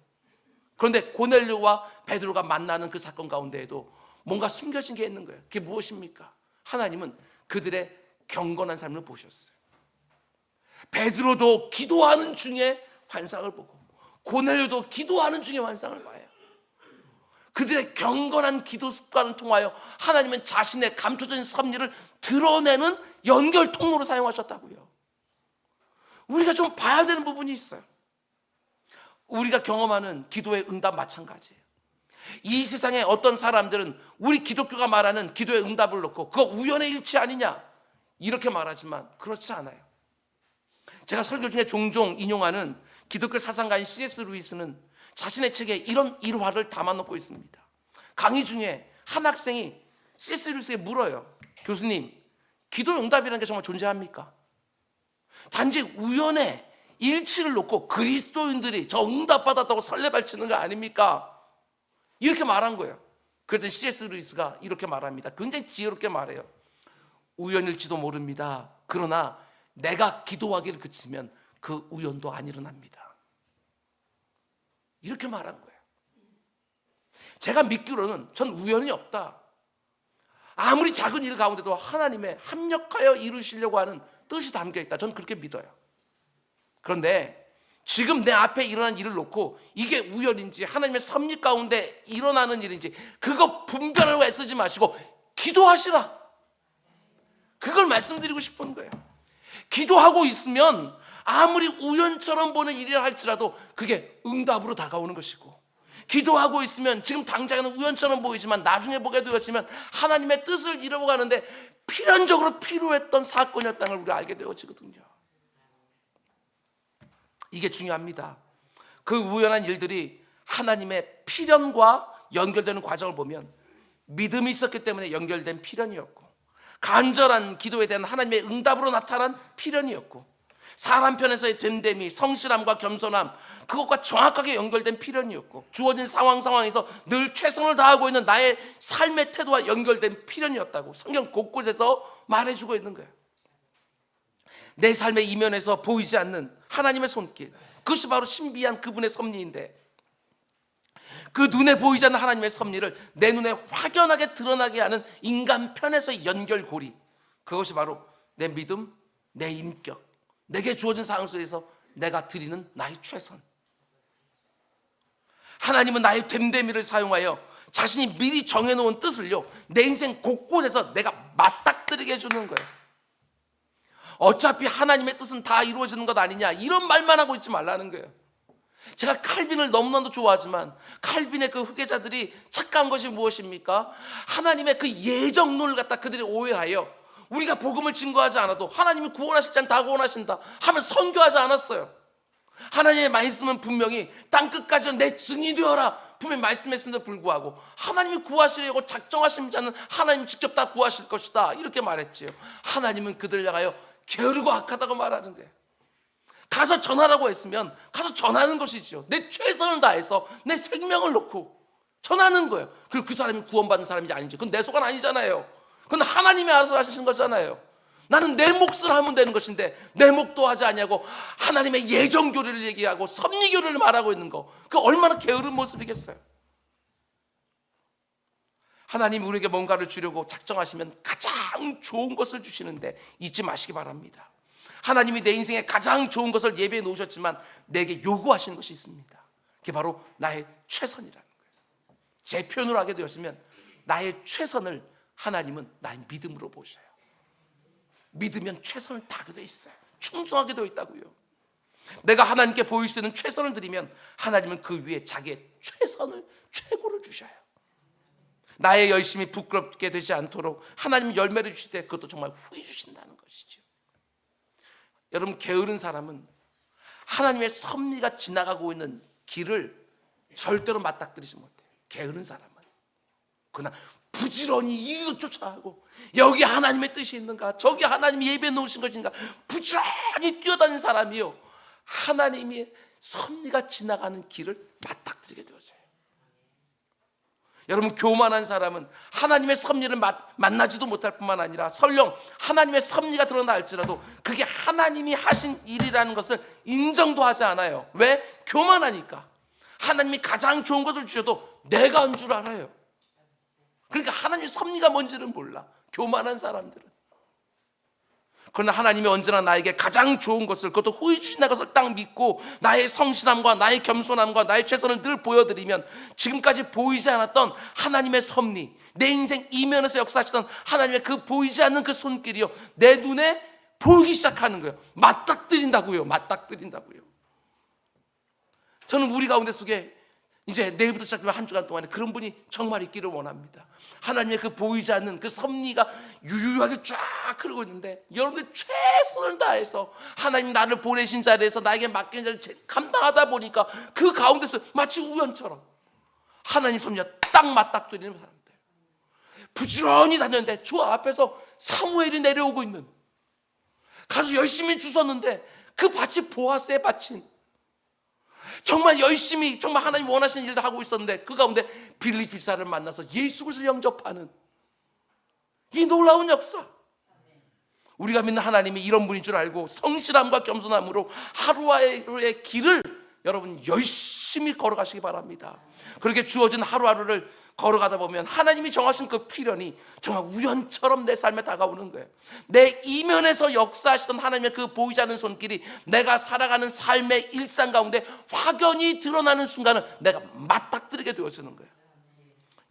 Speaker 1: 그런데 고넬료와 베드로가 만나는 그 사건 가운데에도 뭔가 숨겨진 게 있는 거예요. 그게 무엇입니까? 하나님은 그들의 경건한 삶을 보셨어요. 베드로도 기도하는 중에 환상을 보고 고넬료도 기도하는 중에 환상을 봐요. 그들의 경건한 기도 습관을 통하여 하나님은 자신의 감춰진 섭리를 드러내는 연결 통로로 사용하셨다고요. 우리가 좀 봐야 되는 부분이 있어요. 우리가 경험하는 기도의 응답 마찬가지예요. 이 세상에 어떤 사람들은 우리 기독교가 말하는 기도의 응답을 놓고 그거 우연의 일치 아니냐 이렇게 말하지만 그렇지 않아요. 제가 설교 중에 종종 인용하는 기독교 사상가인 C.S. 루이스는 자신의 책에 이런 일화를 담아놓고 있습니다. 강의 중에 한 학생이 C.S. 루이스에게 물어요. 교수님, 기도 응답이라는 게 정말 존재합니까? 단지 우연의 일치를 놓고 그리스도인들이 저 응답받았다고 설레발치는 거 아닙니까? 이렇게 말한 거예요. 그랬더니 C.S. 루이스가 이렇게 말합니다. 굉장히 지혜롭게 말해요. 우연일지도 모릅니다. 그러나 내가 기도하기를 그치면 그 우연도 안 일어납니다. 이렇게 말한 거예요. 제가 믿기로는 전 우연이 없다. 아무리 작은 일 가운데도 하나님의 합력하여 이루시려고 하는 뜻이 담겨있다. 전 그렇게 믿어요. 그런데 지금 내 앞에 일어난 일을 놓고 이게 우연인지 하나님의 섭리 가운데 일어나는 일인지 그거 분별을 애쓰지 마시고 기도하시라. 그걸 말씀드리고 싶은 거예요. 기도하고 있으면 아무리 우연처럼 보는 일이라 할지라도 그게 응답으로 다가오는 것이고, 기도하고 있으면 지금 당장은 우연처럼 보이지만 나중에 보게 되었지만 하나님의 뜻을 이루어가는데 필연적으로 필요했던 사건이었다는 걸 우리가 알게 되어지거든요. 이게 중요합니다. 그 우연한 일들이 하나님의 필연과 연결되는 과정을 보면 믿음이 있었기 때문에 연결된 필연이었고, 간절한 기도에 대한 하나님의 응답으로 나타난 필연이었고, 사람 편에서의 됨됨이, 성실함과 겸손함, 그것과 정확하게 연결된 필연이었고, 주어진 상황에서 늘 최선을 다하고 있는 나의 삶의 태도와 연결된 필연이었다고 성경 곳곳에서 말해주고 있는 거예요. 내 삶의 이면에서 보이지 않는 하나님의 손길, 그것이 바로 신비한 그분의 섭리인데, 그 눈에 보이지 않는 하나님의 섭리를 내 눈에 확연하게 드러나게 하는 인간 편에서의 연결고리, 그것이 바로 내 믿음, 내 인격, 내게 주어진 상황 속에서 내가 드리는 나의 최선. 하나님은 나의 됨됨이를 사용하여 자신이 미리 정해놓은 뜻을요, 내 인생 곳곳에서 내가 맞닥뜨리게 해주는 거예요. 어차피 하나님의 뜻은 다 이루어지는 것 아니냐, 이런 말만 하고 있지 말라는 거예요. 제가 칼빈을 너무나도 좋아하지만 칼빈의 그 후계자들이 착각한 것이 무엇입니까? 하나님의 그 예정론을 갖다 그들이 오해하여 우리가 복음을 증거하지 않아도 하나님이 구원하실 자는 다 구원하신다 하면 선교하지 않았어요. 하나님의 말씀은 분명히 땅끝까지 내 증인이 되어라 분명히 말씀했음에도 불구하고 하나님이 구하시려고 작정하신 자는 하나님 직접 다 구하실 것이다 이렇게 말했지요. 하나님은 그들을 향하여 게으르고 악하다고 말하는 거예요. 가서 전하라고 했으면 가서 전하는 것이죠. 내 최선을 다해서 내 생명을 놓고 전하는 거예요. 그리고 그 사람이 구원받는 사람인지 아닌지 그건 내 속은 아니잖아요. 그건 하나님이 알아서 하시는 거잖아요. 나는 내 몫을 하면 되는 것인데 내 몫도 하지 않냐고 하나님의 예정 교리를 얘기하고 섭리 교리를 말하고 있는 거, 그 얼마나 게으른 모습이겠어요. 하나님이 우리에게 뭔가를 주려고 작정하시면 가장 좋은 것을 주시는데 잊지 마시기 바랍니다. 하나님이 내 인생에 가장 좋은 것을 예배해 놓으셨지만 내게 요구하시는 것이 있습니다. 그게 바로 나의 최선이라는 거예요. 제 표현으로 하게 되었으면 나의 최선을 하나님은 나의 믿음으로 보셔요. 믿으면 최선을 다하게 돼 있어요. 충성하게 되어 있다고요. 내가 하나님께 보일 수 있는 최선을 드리면 하나님은 그 위에 자기의 최선을, 최고를 주셔요. 나의 열심이 부끄럽게 되지 않도록 하나님 열매를 주실 때 그것도 정말 후히 주신다는 것이죠. 여러분, 게으른 사람은 하나님의 섭리가 지나가고 있는 길을 절대로 맞닥뜨리지 못해요. 게으른 사람은. 그러나 부지런히 이리도 쫓아가고 여기 하나님의 뜻이 있는가, 저기 하나님이 예배해 놓으신 것인가 부지런히 뛰어다니는 사람이요, 하나님의 섭리가 지나가는 길을 맞닥뜨리게 되어져요. 여러분, 교만한 사람은 하나님의 섭리를 만나지도 못할 뿐만 아니라 설령 하나님의 섭리가 드러날지라도 그게 하나님이 하신 일이라는 것을 인정도 하지 않아요. 왜? 교만하니까. 하나님이 가장 좋은 것을 주셔도 내가 한 줄 알아요. 그러니까 하나님의 섭리가 뭔지는 몰라, 교만한 사람들은. 그러나 하나님이 언제나 나에게 가장 좋은 것을, 그것도 후히 주신다는 것을 딱 믿고 나의 성실함과 나의 겸손함과 나의 최선을 늘 보여드리면 지금까지 보이지 않았던 하나님의 섭리, 내 인생 이면에서 역사하시던 하나님의 그 보이지 않는 그 손길이요, 내 눈에 보이기 시작하는 거예요. 맞닥뜨린다고요. 맞닥뜨린다고요. 저는 우리 가운데 속에 이제 내일부터 시작되면 한 주간 동안에 그런 분이 정말 있기를 원합니다. 하나님의 그 보이지 않는 그 섭리가 유유하게 쫙 흐르고 있는데 여러분들 최선을 다해서 하나님 나를 보내신 자리에서 나에게 맡긴 자리를 감당하다 보니까 그 가운데서 마치 우연처럼 하나님 섭리가 딱 맞닥뜨리는 사람들, 부지런히 다녔는데 저 앞에서 사무엘이 내려오고 있는, 가서 열심히 주웠는데 그 밭이 보아스의 밭인, 정말 열심히 정말 하나님 원하시는 일도 하고 있었는데 그 가운데 빌립 집사를 만나서 예수 그리스도를 영접하는 이 놀라운 역사. 우리가 믿는 하나님이 이런 분인 줄 알고 성실함과 겸손함으로 하루하루의 길을 여러분 열심히 걸어가시기 바랍니다. 그렇게 주어진 하루하루를 걸어가다 보면 하나님이 정하신 그 필연이 정말 우연처럼 내 삶에 다가오는 거예요. 내 이면에서 역사하시던 하나님의 그 보이지 않는 손길이 내가 살아가는 삶의 일상 가운데 확연히 드러나는 순간을 내가 맞닥뜨리게 되어지는 거예요.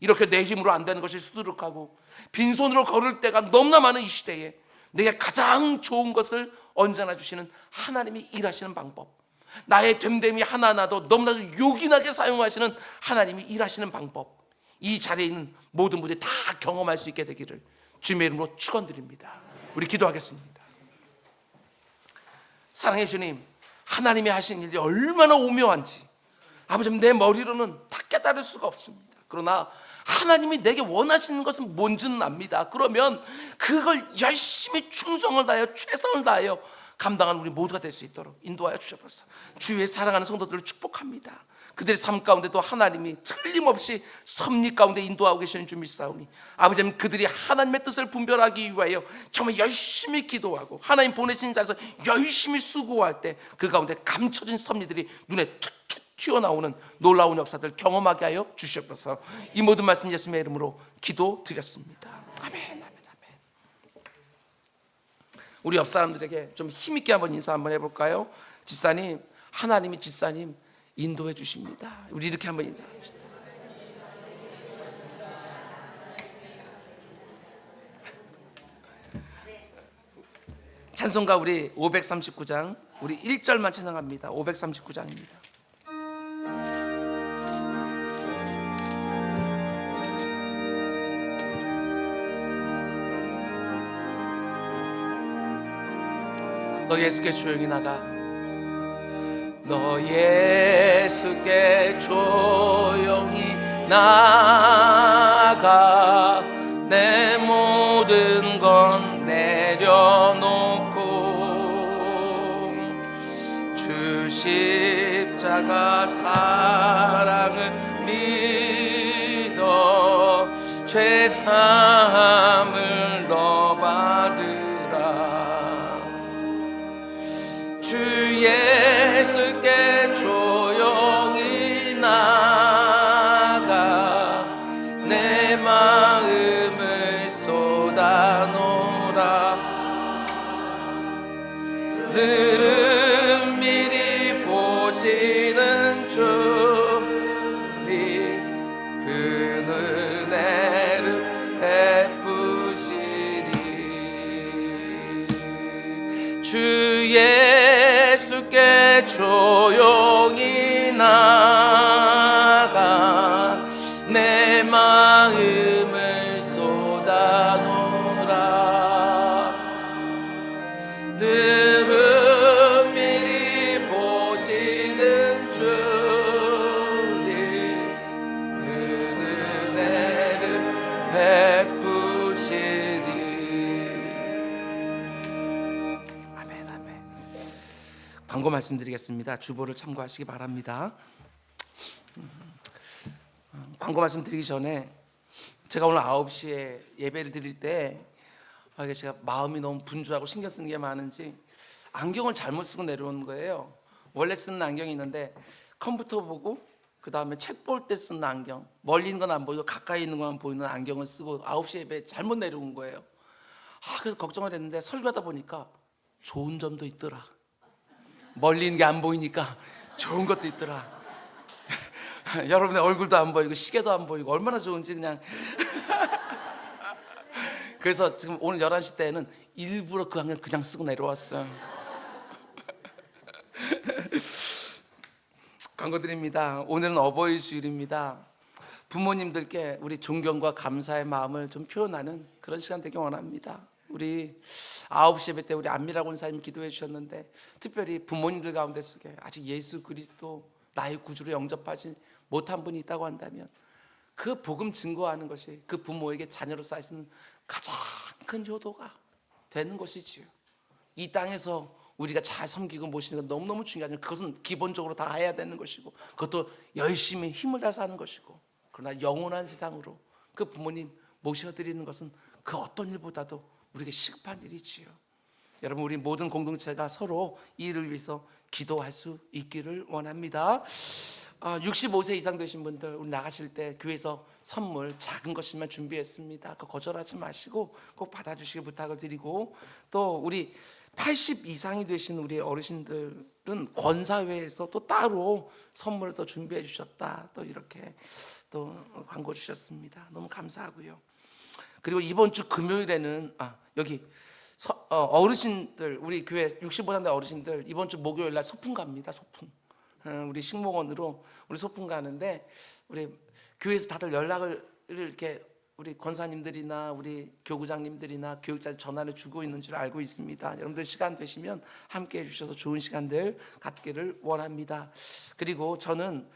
Speaker 1: 이렇게 내 힘으로 안 되는 것이 수두룩하고 빈손으로 걸을 때가 너무나 많은 이 시대에 내게 가장 좋은 것을 언제나 주시는 하나님이 일하시는 방법, 나의 됨됨이 하나하나도 너무나도 요긴하게 사용하시는 하나님이 일하시는 방법, 이 자리에 있는 모든 분들이 다 경험할 수 있게 되기를 주님의 이름으로 축원드립니다. 우리 기도하겠습니다. 사랑해 주님, 하나님이 하신 일이 얼마나 오묘한지 아버지 내 머리로는 다 깨달을 수가 없습니다. 그러나 하나님이 내게 원하시는 것은 뭔지는 압니다. 그러면 그걸 열심히 충성을 다하여 최선을 다하여 감당하는 우리 모두가 될 수 있도록 인도하여 주셔서 주의 사랑하는 성도들을 축복합니다. 그들의 삶 가운데도 하나님이 틀림없이 섭리 가운데 인도하고 계시는 줄 믿사오니 아버지 그들이 하나님의 뜻을 분별하기 위하여 정말 열심히 기도하고 하나님 보내신 자리에서 열심히 수고할 때 그 가운데 감춰진 섭리들이 눈에 툭툭 튀어나오는 놀라운 역사들 경험하게 하여 주시옵소서. 이 모든 말씀 예수님의 이름으로 기도드렸습니다. 아멘, 아멘, 아멘. 우리 옆 사람들에게 좀 힘있게 한번 인사 한번 해볼까요? 집사님, 하나님이 집사님 인도해 주십니다. 우리 이렇게 한번 인사합시다. 찬송가 우리 539장 우리 1절만 찬양합니다. 539장입니다. 너 예수께 조용히 나가. 너 예수께 조용히 나가. 내 모든 건 내려놓고 주 십자가 사랑을 믿어 죄사함을 너 받으라. 주 예수께 조용히 나가. 내 마음을 쏟아놓으라. 늘은 미리 보시는 주님 그 은혜를 베푸시리. 주 예수께 조용히 나가. 내 마음을 쏟아놓으라. 늘은 미리 보시는 주님 그 은혜를 베푸시리. 아멘, 아멘. 광고 말씀드리겠습니다. 주보를 참고하시기 바랍니다. 광고 말씀드리기 전에 제가 오늘 9시에 예배를 드릴 때 이게 제가 마음이 너무 분주하고 신경 쓰는 게 많은지 안경을 잘못 쓰고 내려오는 거예요. 원래 쓰는 안경이 있는데 컴퓨터 보고 그 다음에 책 볼 때 쓰는 안경, 멀리 있는 건 안 보이고 가까이 있는 것만 보이는 안경을 쓰고 9시 예배에 잘못 내려온 거예요. 그래서 걱정을 했는데 설교하다 보니까 좋은 점도 있더라. 멀리 있는 게 안 보이니까 좋은 것도 있더라. 여러분의 얼굴도 안 보이고 시계도 안 보이고 얼마나 좋은지 그냥. 그래서 지금 오늘 11시 때는 일부러 그 안경 그냥 쓰고 내려왔어요. 광고 드립니다. 오늘은 어버이 주일입니다. 부모님들께 우리 존경과 감사의 마음을 좀 표현하는 그런 시간 되길 원합니다. 우리 9시 예배 때 우리 안미라 권사님 기도해 주셨는데 특별히 부모님들 가운데 속에 아직 예수 그리스도 나의 구주로 영접하지 못한 분이 있다고 한다면 그 복음 증거하는 것이 그 부모에게 자녀로 쌓이는 가장 큰 효도가 되는 것이지요. 이 땅에서 우리가 잘 섬기고 모시는 건 너무너무 중요하지만 그것은 기본적으로 다 해야 되는 것이고 그것도 열심히 힘을 다 사는 것이고, 그러나 영원한 세상으로 그 부모님 모셔드리는 것은 그 어떤 일보다도 우리에게 시급한 일이지요. 여러분, 우리 모든 공동체가 서로 이 일을 위해서 기도할 수 있기를 원합니다. 65세 이상 되신 분들, 우리 나가실 때 교회에서 선물 작은 것이지만 준비했습니다. 그거 거절하지 마시고 꼭 받아주시기 부탁을 드리고, 또 우리 80 이상이 되신 우리 어르신들은 권사회에서 또 따로 선물을 또 준비해 주셨다, 또 이렇게 또 광고 주셨습니다. 너무 감사하고요. 그리고 이번 주 금요일에는 여기 어르신들, 우리 교회 65세 된 어르신들 이번 주 목요일 날 소풍 갑니다. 소풍. 우리 식목원으로 우리 소풍 가는데 우리 교회에서 다들 연락을 이렇게 우리 권사님들이나 우리 교구장님들이나 교육자 전화를 주고 있는 줄 알고 있습니다. 여러분들 시간 되시면 함께 해주셔서 좋은 시간들 갖기를 원합니다. 그리고 저는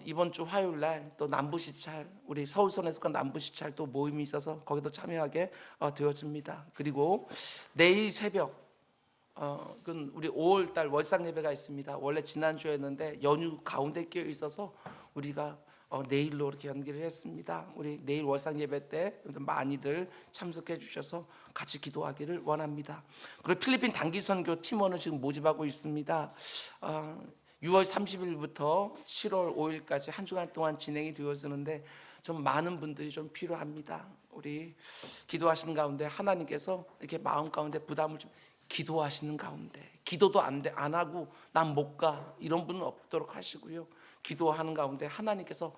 Speaker 1: 이번 주 화요일 날 또 남부시찰, 우리 서울선에 속한 남부시찰 또 모임이 있어서 거기도 참여하게 되었습니다. 그리고 내일 새벽 그건 우리 5월달 월상 예배가 있습니다. 원래 지난주였는데 연휴 가운데 끼어 있어서 우리가 내일로 이렇게 연기를 했습니다. 우리 내일 월상 예배 때 많이들 참석해 주셔서 같이 기도하기를 원합니다. 그리고 필리핀 단기 선교 팀원을 지금 모집하고 있습니다. 6월 30일부터 7월 5일까지 한 주간 동안 진행이 되어지는데 좀 많은 분들이 좀 필요합니다. 우리 기도하시는 가운데 하나님께서 이렇게 마음 가운데 부담을 좀, 기도하시는 가운데 기도도 안 하고 난 못 가 이런 분은 없도록 하시고요. 기도하는 가운데 하나님께서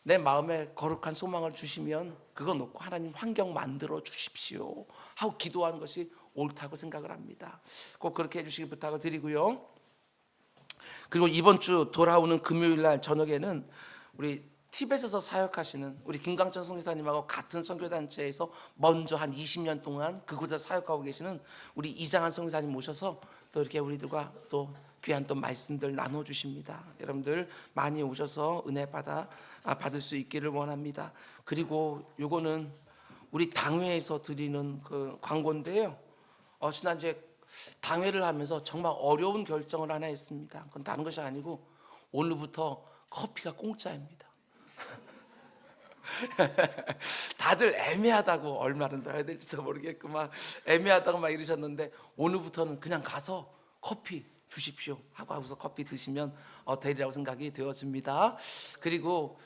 Speaker 1: 내 마음에 거룩한 소망을 주시면 그거 놓고 하나님 환경 만들어 주십시오 하고 기도하는 것이 옳다고 생각을 합니다. 꼭 그렇게 해주시기 부탁을 드리고요. 그리고 이번 주 돌아오는 금요일 날 저녁에는 우리 티벳에서 사역하시는 우리 김강천 선교사님하고 같은 선교단체에서 먼저 한 20년 동안 그곳에서 사역하고 계시는 우리 이장한 선교사님 모셔서 또 이렇게 우리들과 또 귀한 또 말씀들 나눠주십니다. 여러분들 많이 오셔서 은혜 받을 수 있기를 원합니다. 그리고 요거는 우리 당회에서 드리는 그 광고인데요. 지난주에 당회를 하면서 정말 어려운 결정을 하나 했습니다. 그건 다른 것이 아니고 오늘부터 커피가 공짜입니다. 다들 애매하다고, 얼마나 더 해야 될지 모르겠구만, 애매하다고 막 이러셨는데 오늘부터는 그냥 가서 커피 주십시오 하고 하고서 커피 드시면 되리라고 생각이 되었습니다. 그리고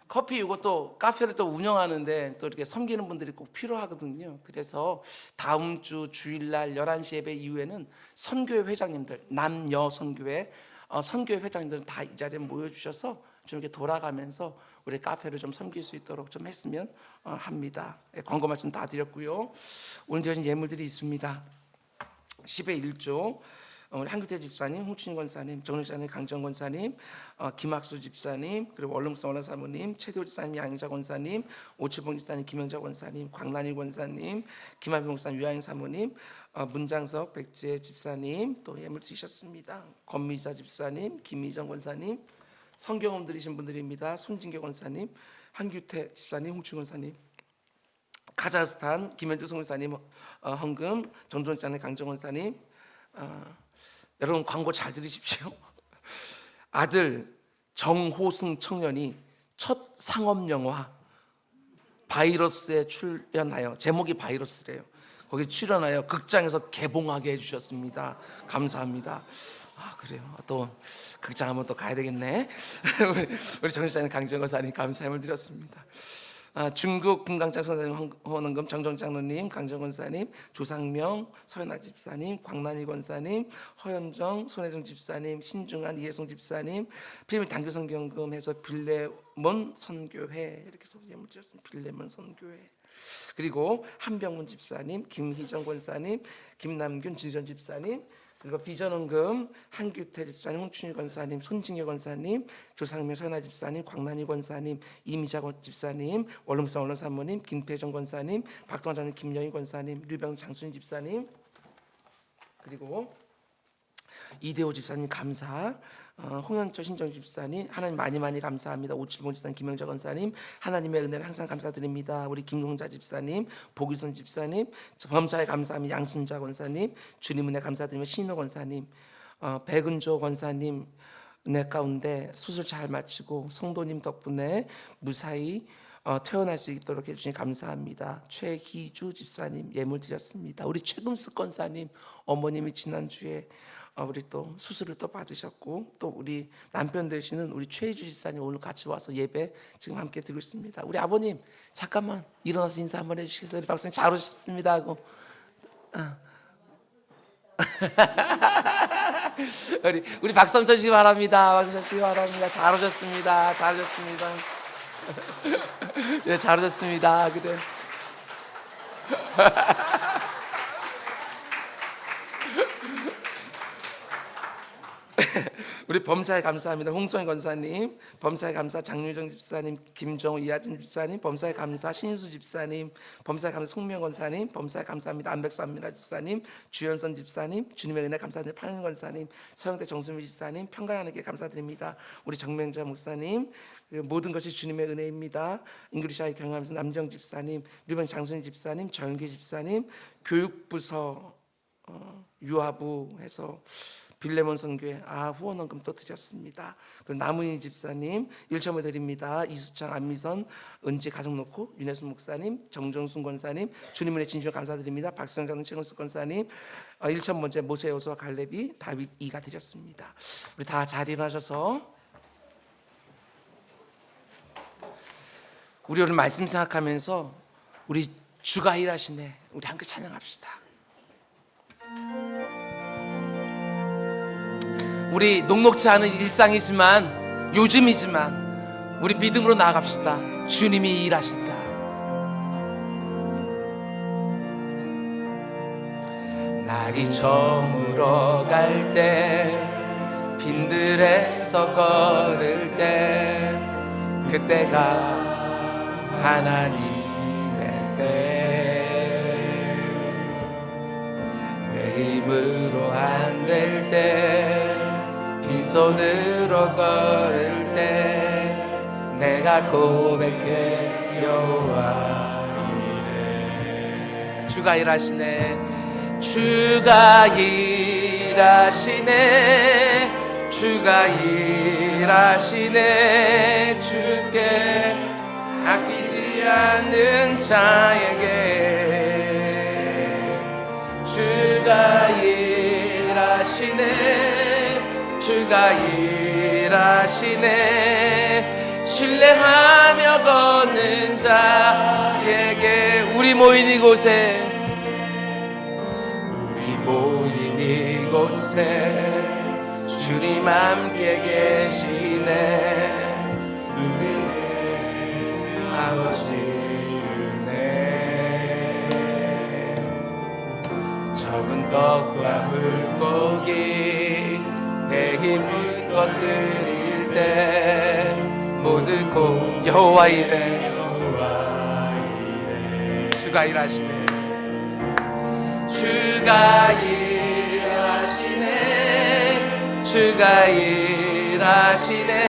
Speaker 1: 커피 이것도 카페를 또 운영하는데 또 이렇게 섬기는 분들이 꼭 필요하거든요. 그래서 다음 주 주일날 11시 예배 이후에는 선교회 회장님들, 남녀 선교회 선교회 회장님들은 다 이 자리에 모여주셔서 좀 이렇게 돌아가면서 우리 카페를 좀 섬길 수 있도록 좀 했으면 합니다. 광고 말씀 다 드렸고요. 오늘 드린 예물들이 있습니다. 10의 1조 우리 한규태 집사님, 홍춘희 권사님, 정윤 집사님, 강정 권사님, 김학수 집사님, 그리고 원룸성 원라 사모님, 최대호 집사님, 양희자 권사님, 오칠봉 집사님, 김영자 권사님, 광란희 권사님, 김한병 권사님, 유아인 사모님, 문장석 백재 집사님 또 예물 주셨습니다. 권미자 집사님, 김미정 권사님, 성경험 들이신 분들입니다. 손진계 권사님, 한규태 집사님, 홍춘희 권사님, 카자흐스탄 김현주 성교사님 헌금, 정돈 집사님, 강정 권사님. 여러분 광고 잘 들으십시오. 아들 정호승 청년이 첫 상업 영화 바이러스에 출연하여, 제목이 바이러스래요. 거기 출연하여 극장에서 개봉하게 해주셨습니다. 감사합니다. 그래요. 또 극장 한번 또 가야 되겠네. 우리 정신사님 강정 권사님 감사함을 드렸습니다. 중국 금강장 선사님, 호원금 정정장로님, 강정 권사님, 조상명, 서연아 집사님, 광란희 권사님, 허현정, 손혜정 집사님, 신중한, 이혜송 집사님, 필립 단교성경금 해서 빌레몬 선교회 이렇게 해서 예물 드렸습니다. 빌레몬 선교회. 그리고 한병문 집사님, 김희정 권사님, 김남균 진전 집사님, 그리고 비전원금 한규태 집사님, 홍춘희 권사님, 손징여 권사님, 조상명 서연아 집사님, 광란희 권사님, 이미자 집사님, 원룸성 원룸 사모님, 김태정 권사님, 박동환 장로님, 김여인 권사님, 류병 장순희 집사님, 그리고 이대호 집사님 감사, 홍현철 신정 집사님 하나님 많이 감사합니다. 오칠봉 집사님, 김영자 권사님 하나님의 은혜를 항상 감사드립니다. 우리 김동자 집사님, 보기선 집사님 범사에 감사합니다. 양순자 권사님 주님 은혜 감사드리며 신호 권사님, 백은조 권사님 은혜 가운데 수술 잘 마치고 성도님 덕분에 무사히 퇴원할 수 있도록 해주시니 감사합니다. 최희주 집사님 예물 드렸습니다. 우리 최금숙 권사님 어머님이 지난주에 우리 또 수술을 또 받으셨고, 또 우리 남편 되시는 우리 최희주 집사님 오늘 같이 와서 예배 지금 함께 드리고 있습니다. 우리 아버님 잠깐만 일어나서 인사 한번 해주시겠어요? 우리 박수님 잘 오셨습니다 하고. 우리 박수 한번 쳐주시기 바랍니다. 박수 쳐주시기 바랍니다. 잘 오셨습니다. 잘 오셨습니다. 네, 잘 오셨습니다. 그래. 우리 범사에 감사합니다. 홍성희 권사님, 범사에 감사 장유정 집사님, 김정우 이하진 집사님, 범사에 감사 신수 집사님, 범사에 감사 송명 권사님, 범사에 감사합니다. 안백수 안미라 집사님, 주연선 집사님, 주님의 은혜 감사드립니다. 판현 권사님, 서영대 정수미 집사님, 평강하게 감사드립니다. 우리 정명자 목사님, 모든 것이 주님의 은혜입니다. 잉글리시아의 경험하면서 남정 집사님, 류변 장순희 집사님, 정기 집사님, 교육부서 유아부 해서 빌레몬 선교회 후원원금 또 드렸습니다. 그리고 나무인 집사님 1.5 드립니다. 이수창 안미선 은지 가족 놓고 윤혜순 목사님, 정정순 권사님 주님의 진심으로 감사드립니다. 박수영 장로님, 최건숙 권사님 1천 번째 모세 여호수아 갈렙이 다윗 2가 드렸습니다. 우리 다 잘 일어나셔서 우리 오늘 말씀 생각하면서 우리 주가 일하시네 우리 함께 찬양합시다. 우리 녹록지 않은 일상이지만 요즘이지만 우리 믿음으로 나아갑시다. 주님이 일하신다. 날이 저물어 갈 때 빈들에서 걸을 때 그때가 하나님의 때 내 힘으로 안 될 때 빈손으로 걸을 때 내가 고백해 여호와 이래. 주가 일하시네. 주가 일하시네. 주가 일하시네. 주께 아끼지 않는 자에게 주가 일하시네. 주가 일하시네. 신뢰하며 걷는 자에게 우리 모인 이곳에 주님 함께 계시네. 은혜 아버지 은혜 적은 떡과 물고기 내 힘을 꺼뜨릴 때 모두 고 여호와 이래. 주가 일하시네. 주가 일하시네. 주가 일하시네.